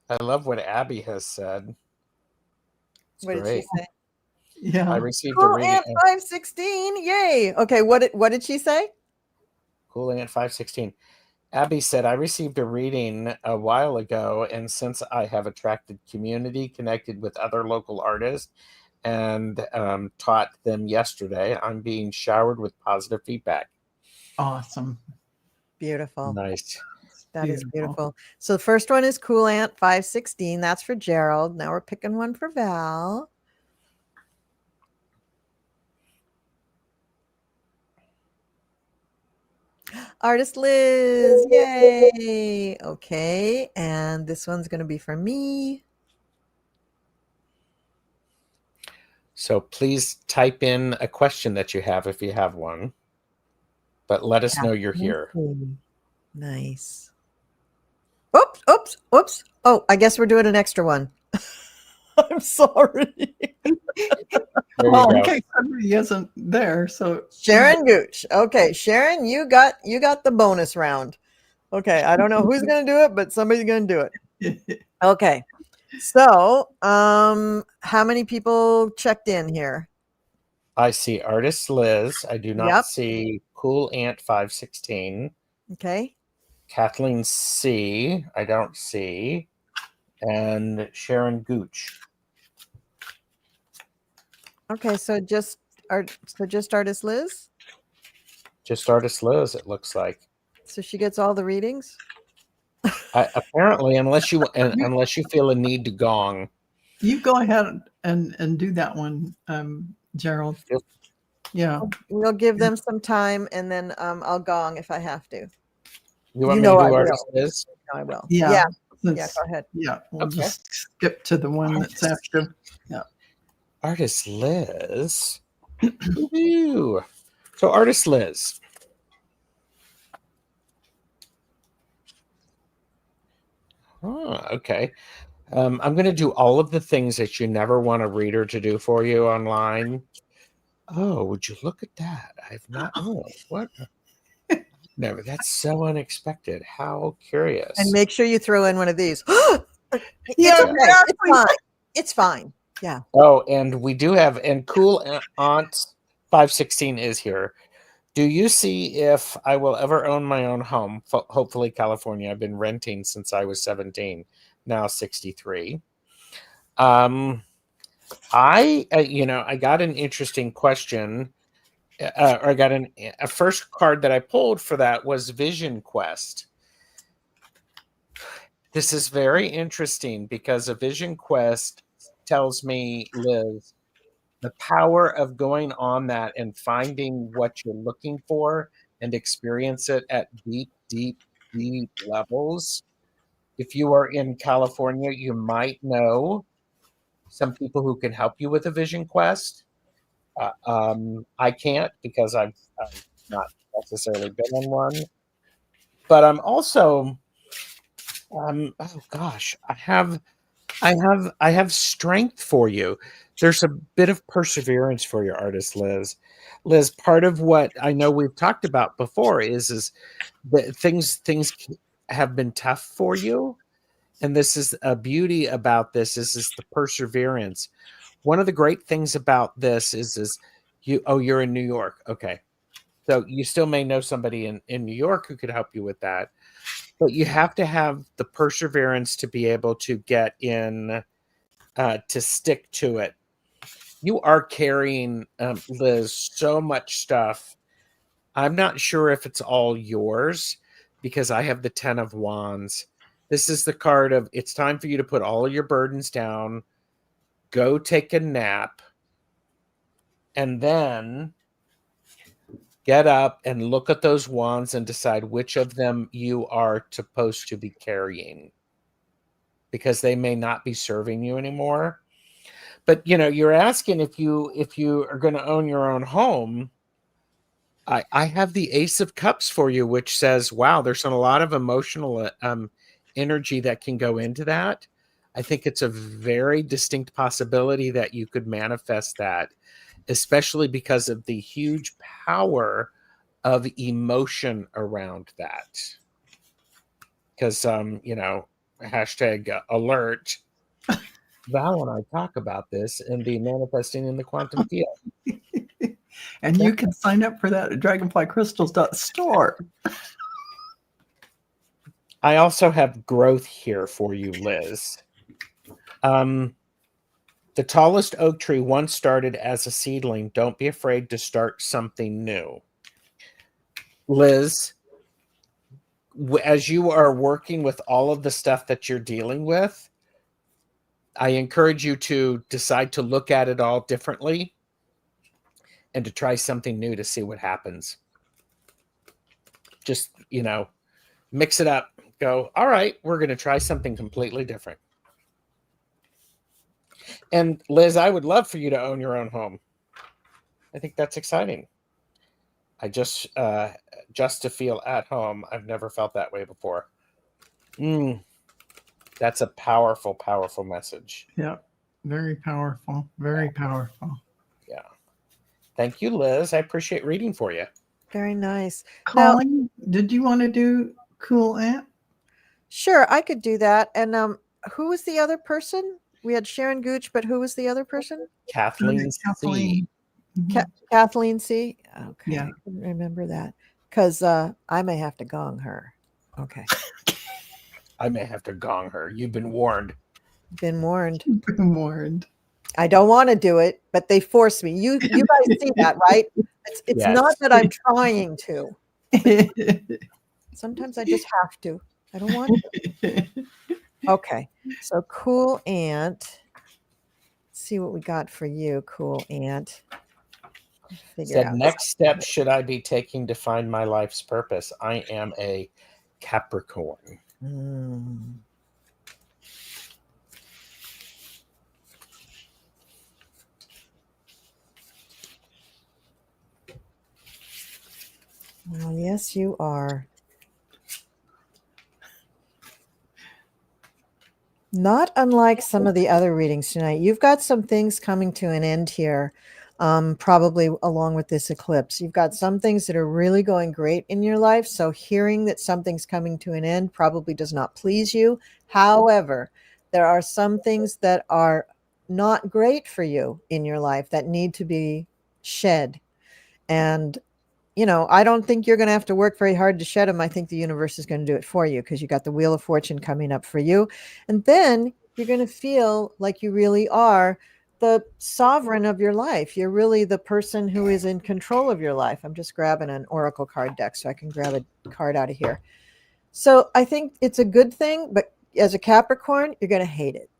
I love what Abby has said. It's What great. did she say? Yeah. I received a Cool reading. Aunt 516. Yay. Okay. What did she say? Cool Aunt 516. Abby said, I received a reading a while ago, and since I have attracted community, connected with other local artists, and taught them yesterday, I'm being showered with positive feedback. Awesome. Beautiful. Nice. That is beautiful. So the first one is Cool Aunt 516. That's for Gerald. Now we're picking one for Val. Artist Liz. Yay. Okay. And this one's going to be for me. So please type in a question that you have if you have one. But let us know you're here. Nice. Oops. Oh, I guess we're doing an extra one. I'm sorry. Well, in case somebody isn't there, so Sharon Gooch. Okay, Sharon, you got the bonus round. Okay, I don't know who's going to do it, but somebody's going to do it. Okay. So, how many people checked in here? I see Artist Liz. I do not see Cool Aunt 516. Okay. Kathleen C. I don't see. And Sharon Gooch. Okay, so just Artist Liz? Just Artist Liz, it looks like. So she gets all the readings? Apparently, unless you feel a need to gong. You go ahead and do that one, Gerald. Yep. Yeah. We'll give them some time and then I'll gong if I have to. You want me to do Artist Liz? No, I will. Yeah. Go ahead. Yeah. We'll just skip to the one that's after. Yeah. Artist Liz. Woo-hoo. So Artist Liz. Oh, okay. I'm going to do all of the things that you never want a reader to do for you online. Oh, would you look at that? I've not. Oh, what? Never. That's so unexpected. How curious. And make sure you throw in one of these. Yeah, okay. It's fine. It's fine. Yeah. Oh, and we do have, and Cool Aunt 516 is here. Do you see if I will ever own my own home? Hopefully, California. I've been renting since I was 17, now 63. I got an interesting question. Or I got a first card that I pulled for that was Vision Quest. This is very interesting because a Vision Quest tells me, Liz, the power of going on that and finding what you're looking for and experience it at deep, deep, deep levels. If you are in California, you might know some people who can help you with a Vision Quest. I can't because I've not necessarily been in one, but I'm also, oh gosh, I have strength for you. There's a bit of perseverance for your artist, Liz. Liz, part of what I know we've talked about before is that things have been tough for you, and this is a beauty about this is the perseverance. One of the great things about this is you're in New York. Okay. So you still may know somebody in New York who could help you with that, but you have to have the perseverance to be able to get in, to stick to it. You are carrying, Liz, so much stuff. I'm not sure if it's all yours because I have the 10 of Wands. This is the card of it's time for you to put all of your burdens down, go take a nap, and then get up and look at those wands and decide which of them you are supposed to be carrying, because they may not be serving you anymore. But you're asking if you are going to own your own home. I have the Ace of Cups for you, which says, wow, there's a lot of emotional energy that can go into that. I think it's a very distinct possibility that you could manifest that, especially because of the huge power of emotion around that. Because, hashtag alert, Val and I talk about this and be manifesting in the quantum field. And you can sign up for that at dragonflycrystals.store. I also have growth here for you, Liz. The tallest oak tree once started as a seedling. Don't be afraid to start something new. Liz, as you are working with all of the stuff that you're dealing with, I encourage you to decide to look at it all differently and to try something new to see what happens. Just, mix it up. Go, all right, we're going to try something completely different. And Liz, I would love for you to own your own home. I think that's exciting. I just to feel at home. I've never felt that way before. That's a powerful, powerful message. Yeah, very powerful. Very powerful. Yeah. Thank you, Liz. I appreciate reading for you. Very nice. Colleen, did you want to do Cool Aunt? Sure, I could do that. And who was the other person? We had Sharon Gooch, but who was the other person? Kathleen C. Kathleen C. Okay, Yeah. I couldn't remember that because I may have to gong her. Okay. I may have to gong her. You've been warned. Been warned. Been warned. I don't want to do it, but they force me. You guys see that, right? It's Yes. not that I'm trying to. Sometimes I just have to. I don't want to. Okay. So Cool Aunt. Let's see what we got for you, Cool Aunt. Said, next step should I be taking to find my life's purpose? I am a Capricorn. Well, yes, you are. Not unlike some of the other readings tonight. You've got some things coming to an end here, probably along with this eclipse. You've got some things that are really going great in your life. So hearing that something's coming to an end probably does not please you. However, there are some things that are not great for you in your life that need to be shed. And I don't think you're going to have to work very hard to shed them. I think the universe is going to do it for you because you got the Wheel of Fortune coming up for you. And then you're going to feel like you really are the sovereign of your life. You're really the person who is in control of your life. I'm just grabbing an Oracle card deck so I can grab a card out of here. So I think it's a good thing, but as a Capricorn, you're going to hate it.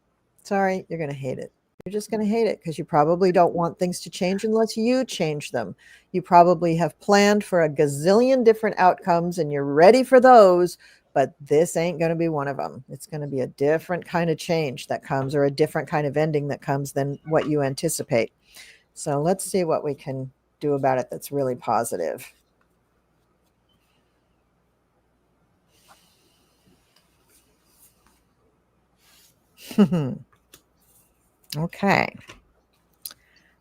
Sorry, you're going to hate it. You're just going to hate it because you probably don't want things to change unless you change them. You probably have planned for a gazillion different outcomes and you're ready for those, but this ain't going to be one of them. It's going to be a different kind of change that comes or a different kind of ending that comes than what you anticipate. So let's see what we can do about it that's really positive. Okay.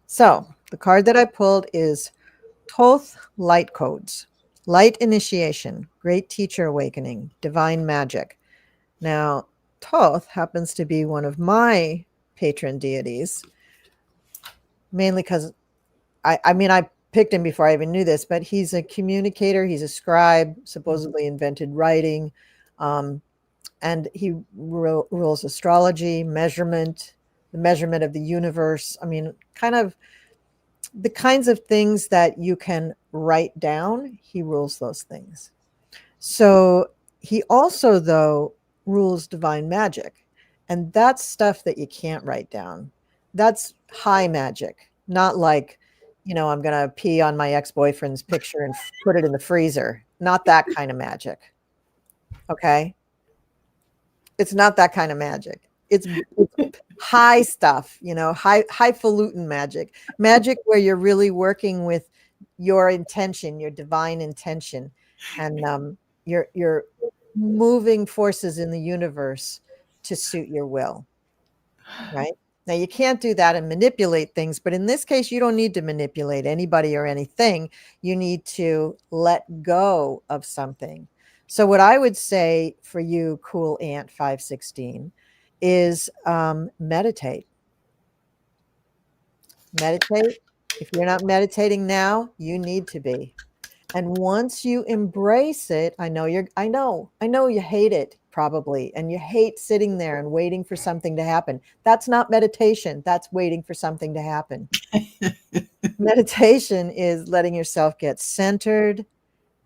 So the card that I pulled is Thoth Light Codes. Light Initiation, Great Teacher Awakening, Divine Magic. Now, Thoth happens to be one of my patron deities, mainly because I picked him before I even knew this, but he's a communicator. He's a scribe, supposedly invented writing. And he rules astrology, measurement, the measurement of the universe. I mean, kind of the kinds of things that you can write down, he rules those things. So he also, though, rules divine magic. And that's stuff that you can't write down. That's high magic, not like, I'm going to pee on my ex-boyfriend's picture and put it in the freezer. Not that kind of magic. Okay? It's not that kind of magic. It's high stuff, highfalutin magic where you're really working with your intention, your divine intention, and you're moving forces in the universe to suit your will. Right? Now, you can't do that and manipulate things, but in this case, you don't need to manipulate anybody or anything. You need to let go of something. So what I would say for you, Cool Ant 516, is meditate. Meditate. If you're not meditating now, you need to be. And once you embrace it, I know you hate it probably, and you hate sitting there and waiting for something to happen. That's not meditation. That's waiting for something to happen. Meditation is letting yourself get centered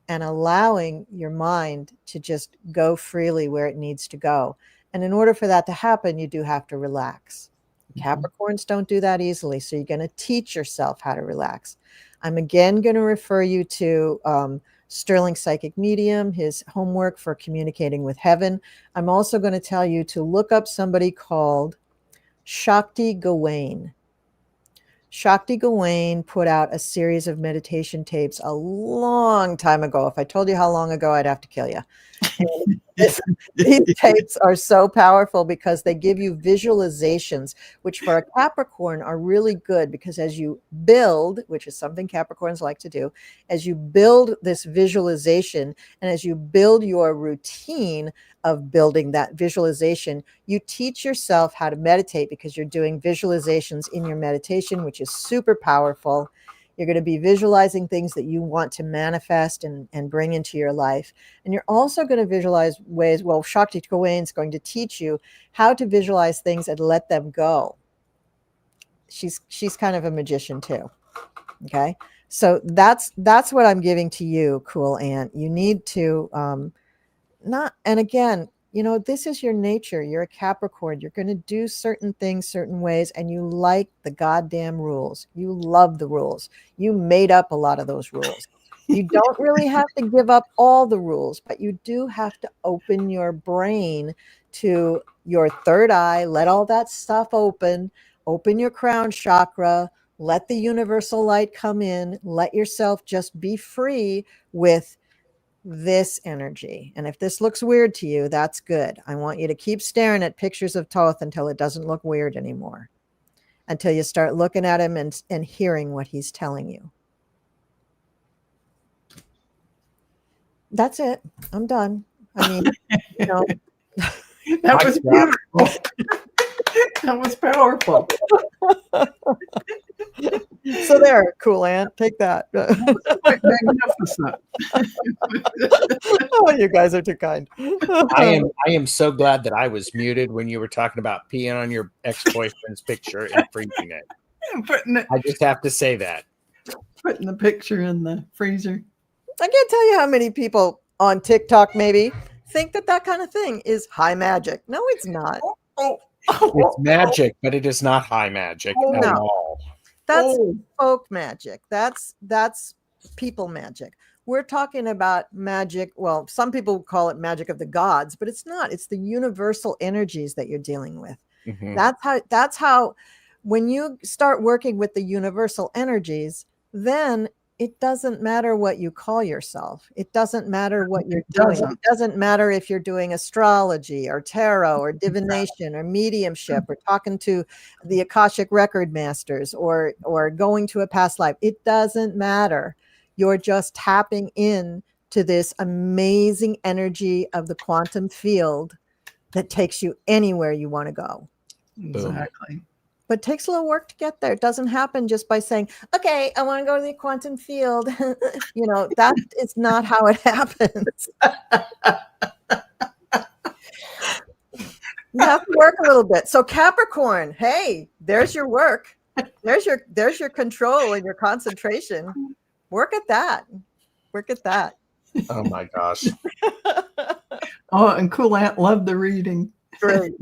and allowing your mind to just go freely where it needs to go. And in order for that to happen, you do have to relax. Capricorns don't do that easily. So you're going to teach yourself how to relax. I'm again going to refer you to Sterling Psychic Medium, his homework for communicating with heaven. I'm also going to tell you to look up somebody called Shakti Gawain. Shakti Gawain put out a series of meditation tapes a long time ago. If I told you how long ago, I'd have to kill you. These tapes are so powerful because they give you visualizations, which for a Capricorn are really good, because as you build, which is something Capricorns like to do, as you build this visualization and as you build your routine of building that visualization, you teach yourself how to meditate because you're doing visualizations in your meditation, which is super powerful. You're going to be visualizing things that you want to manifest and bring into your life. And you're also going to visualize ways, well, Shakti Gawain is going to teach you how to visualize things and let them go. She's kind of a magician too. Okay. So that's what I'm giving to you, Cool Ant. You need to and again, this is your nature. You're a Capricorn. You're going to do certain things certain ways, and you like the goddamn rules. You love the rules. You made up a lot of those rules. You don't really have to give up all the rules, but you do have to open your brain to your third eye. Let all that stuff open your crown chakra, let the universal light come in, let yourself just be free with this energy. And if this looks weird to you, that's good. I want you to keep staring at pictures of Thoth until it doesn't look weird anymore, until you start looking at him and hearing what he's telling you. That's it. I'm done. I mean, that was beautiful. That was powerful. So there, Cool Ant, take that. Magnificent. Oh, you guys are too kind. I am so glad that I was muted when you were talking about peeing on your ex-boyfriend's picture and freezing it. I just have to say that. Putting the picture in the freezer. I can't tell you how many people on TikTok maybe think that kind of thing is high magic. No, it's not. It's magic, but it is not high magic at all. That's folk magic. That's people magic. We're talking about magic. Well, some people call it magic of the gods, but it's not. It's the universal energies that you're dealing with. Mm-hmm. That's how when you start working with the universal energies, then it doesn't matter what you call yourself. It doesn't matter what you're doing. doesn't. It doesn't matter if you're doing astrology or tarot or divination or mediumship or talking to the Akashic record masters or going to a past life. It doesn't matter. You're just tapping in to this amazing energy of the quantum field that takes you anywhere you want to go. Exactly. But it takes a little work to get there. It doesn't happen just by saying, okay, I want to go to the quantum field. That is not how it happens. You have to work a little bit. So Capricorn, hey, there's your work. There's your control and your concentration. Work at that. Work at that. Oh my gosh. Oh, and Cool Ant loved the reading. Great.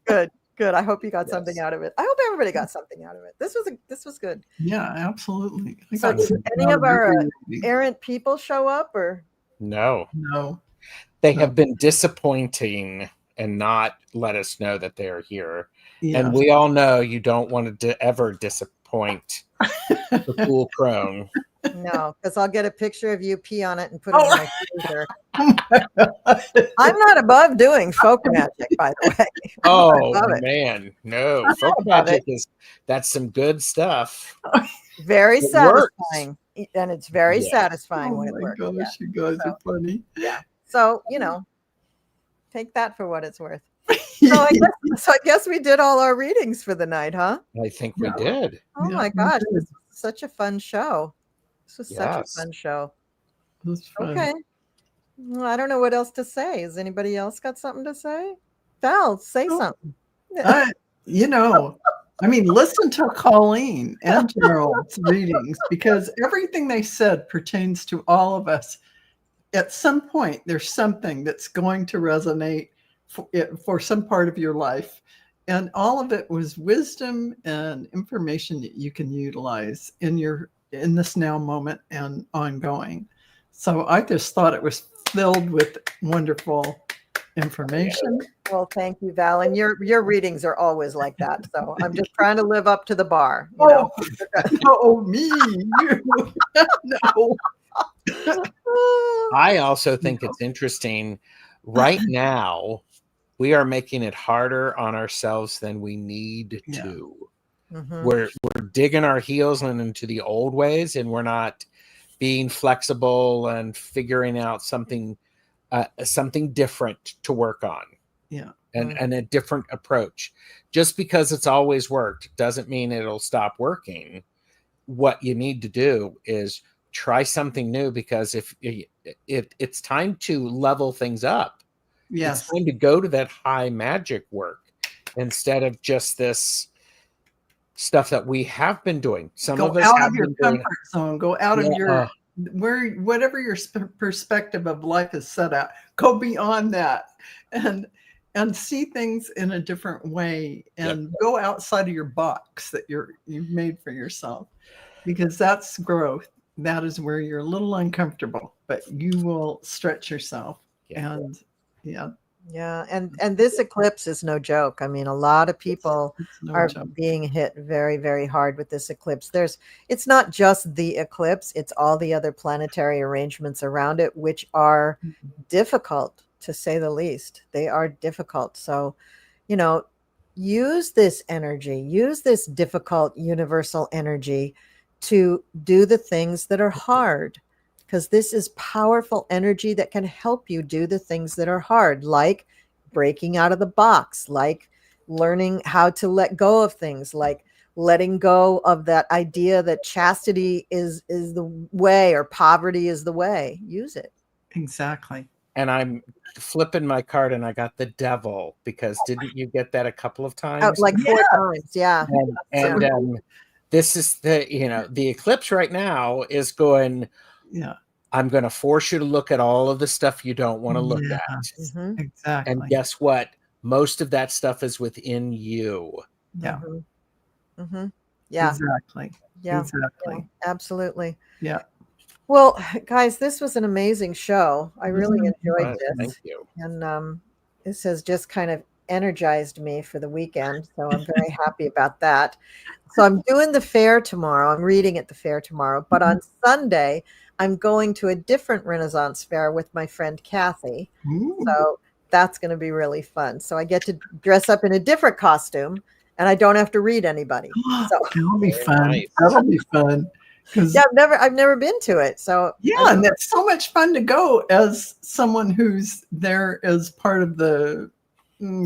Good. I hope you got something out of it. I hope everybody got something out of it. This was good. Yeah, absolutely. So did any of our errant people show up or? No. They have been disappointing and not let us know that they're here. Yeah. And we all know you don't want to ever disappoint the Cool Crone. No, because I'll get a picture of you, pee on it, and put it in my freezer. I'm not above doing folk magic, by the way. Oh man, no. Folk magic that's some good stuff. Very It satisfying. And it's very Yeah. satisfying Oh when it my works. gosh, you guys are funny. Yeah. So, take that for what it's worth. So I guess we did all our readings for the night, huh? I think we did. Oh Yeah, my we gosh, did. this was such a fun show. This was such a Yes. fun show. It was fun. Okay. Well, I don't know what else to say. Has anybody else got something to say? Val, say something. Listen to Colleen and Gerald's readings, because everything they said pertains to all of us. At some point, there's something that's going to resonate for some part of your life. And all of it was wisdom and information that you can utilize in this now moment and ongoing. So I just thought it was filled with wonderful information. Well, thank you, Val. And your readings are always like that. So I'm just trying to live up to the bar. No, me, you. No. I also think it's interesting. Right now, we are making it harder on ourselves than we need to. Mm-hmm. We're digging our heels into the old ways, and we're not being flexible and figuring out something different to work on. Yeah. And a different approach. Just because it's always worked doesn't mean it'll stop working. What you need to do is try something new, because if it's time to level things up. Yes. It's time to go to that high magic work instead of just this stuff that we have been doing. Some of us out have of your been doing comfort zone. Go out of your whatever your perspective of life is set out. Go beyond that and see things in a different way, and go outside of your box that you've made for yourself, because that's growth. That is where you're a little uncomfortable, but you will stretch yourself. And and this eclipse is no joke. I mean, a lot of people are being hit very, very hard with this eclipse. It's not just the eclipse, it's all the other planetary arrangements around it, which are difficult, to say the least. They are difficult. So, use this energy, use this difficult universal energy to do the things that are hard, because this is powerful energy that can help you do the things that are hard, like breaking out of the box, like learning how to let go of things, like letting go of that idea that chastity is the way or poverty is the way. Use it. Exactly. And I'm flipping my card, and I got the devil, because didn't you get that a couple of times? Like 4 times, yeah. And this is the eclipse right now is going, I'm going to force you to look at all of the stuff you don't want to look at. Mm-hmm. Exactly. And guess what? Most of that stuff is within you. Yeah. Mm-hmm. Mm-hmm. Yeah. Exactly. Yeah. Exactly. Yeah, absolutely. Yeah. Well, guys, this was an amazing show. I really enjoyed this. Thank you. And this has just kind of energized me for the weekend. So I'm very happy about that. So I'm doing the fair tomorrow. I'm reading at the fair tomorrow. But on Sunday, I'm going to a different Renaissance fair with my friend Kathy. Ooh. So that's going to be really fun. So I get to dress up in a different costume and I don't have to read anybody. So That'll be Very fun. nice. That'll be fun. 'Cause- yeah, I've never been to it. So yeah, and it's so much fun to go as someone who's there as part of the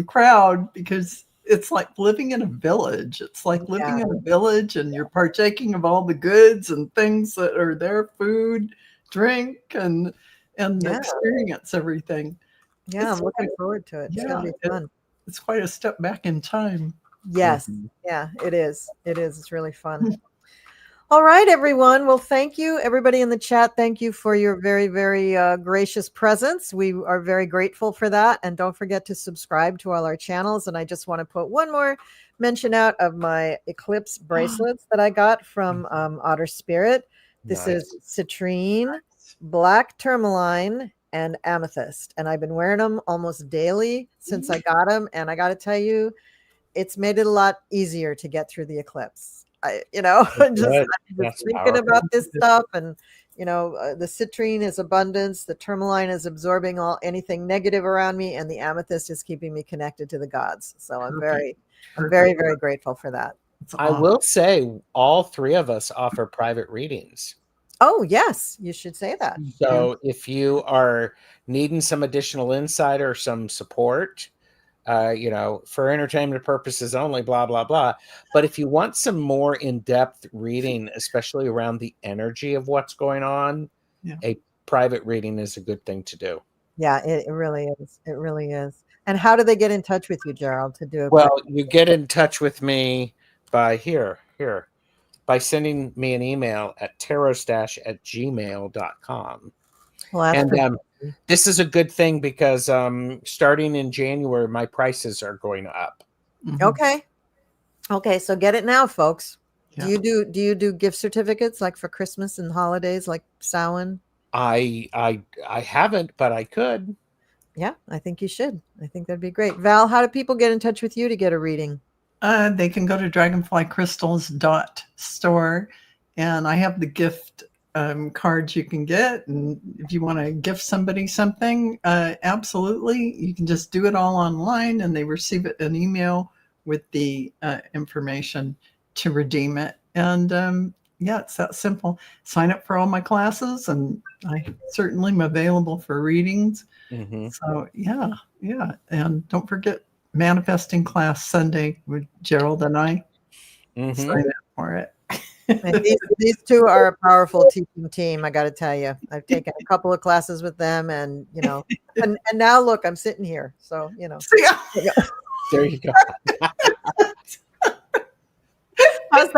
crowd, because it's like living in a village. It's like living in a village, and you're partaking of all the goods and things that are there, food, drink, and experience everything. yeah, It's I'm looking forward to it. It's going to be fun. It's quite a step back in time. Yes. Yeah, it is. It is. It's really fun. All right, everyone. Well, thank you, everybody in the chat. Thank you for your very, very gracious presence. We are very grateful for that. And don't forget to subscribe to all our channels. And I just want to put one more mention out of my eclipse bracelets that I got from Otter Spirit. This is citrine, black tourmaline, and amethyst. And I've been wearing them almost daily since I got them. And I got to tell you, it's made it a lot easier to get through the eclipse. Just thinking powerful. about this stuff, and the citrine is abundance, the tourmaline is absorbing anything negative around me, and the amethyst is keeping me connected to the gods. So I'm very, very grateful for that. I will say all three of us offer private readings. Oh, yes, you should say that. So if you are needing some additional insight or some support, for entertainment purposes only, blah, blah, blah. But if you want some more in-depth reading, especially around the energy of what's going on, a private reading is a good thing to do. Yeah, it really is. It really is. And how do they get in touch with you, Gerald, to do it? Well, you get in touch with me by by sending me an email at tarotstash@gmail.com. Well, that's this is a good thing because starting in January, my prices are going up. Okay. So get it now, folks. Yeah. Do you do gift certificates like for Christmas and holidays, like Samhain? I haven't, but I could. Yeah, I think you should. I think that'd be great. Val, how do people get in touch with you to get a reading? They can go to dragonflycrystals.store, and I have the gift cards you can get. And if you want to gift somebody something, absolutely, you can just do it all online, and they receive an email with the information to redeem it. And it's that simple. Sign up for all my classes, and I certainly am available for readings. So yeah, and don't forget manifesting class Sunday with Gerald and I. Sign up for it. These two are a powerful teaching team. I got to tell you, I've taken a couple of classes with them, and and now look, I'm sitting here. So there you go. How's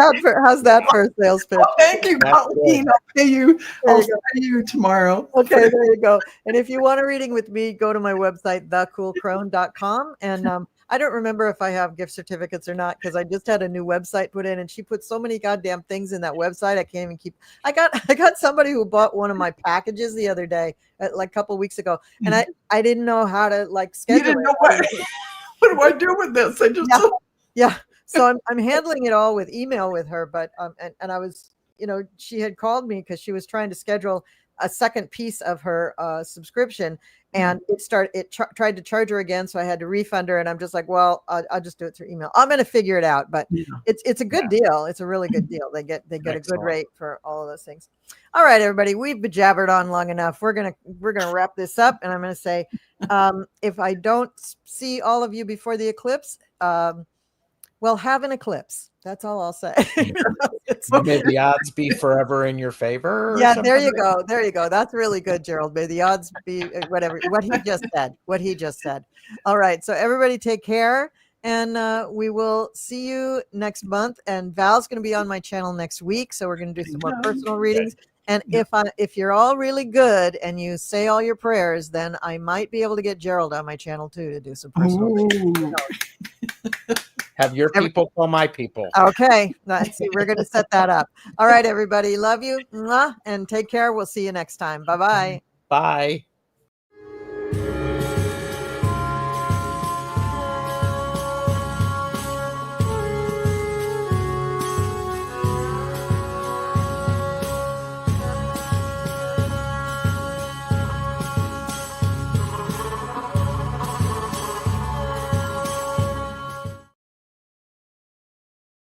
that for a sales pitch? Oh, thank you, Colleen. I'll pay you tomorrow. Okay, there you go. And if you want a reading with me, go to my website, thecoolcrone.com. And I don't remember if I have gift certificates or not, because I just had a new website put in, and she put so many goddamn things in that website I can't even keep. I got somebody who bought one of my packages the other day, like a couple of weeks ago, and I didn't know how to schedule. You didn't know what do I do with this? I just So I'm handling it all with email with her, but and I was, she had called me because she was trying to schedule a second piece of her subscription, and it tried to charge her again, so I had to refund her, and I'm just like, well, I'll just do it through email. I'm going to figure it out, but it's a good deal. It's a really good deal. They get a good rate for all of those things. All right, everybody, we've bejabbered on long enough. We're gonna wrap this up, and I'm going to say, if I don't see all of you before the eclipse, well, have an eclipse. That's all I'll say. May the odds be forever in your favor. Yeah, there you go. There you go. That's really good, Gerald. May the odds be what he just said. All right. So everybody take care, and we will see you next month. And Val's going to be on my channel next week, so we're going to do some more personal readings. And if you're all really good and you say all your prayers, then I might be able to get Gerald on my channel too to do some personal readings. Have your people call my people. Okay. See, we're going to set that up. All right, everybody. Love you. And take care. We'll see you next time. Bye-bye. Bye.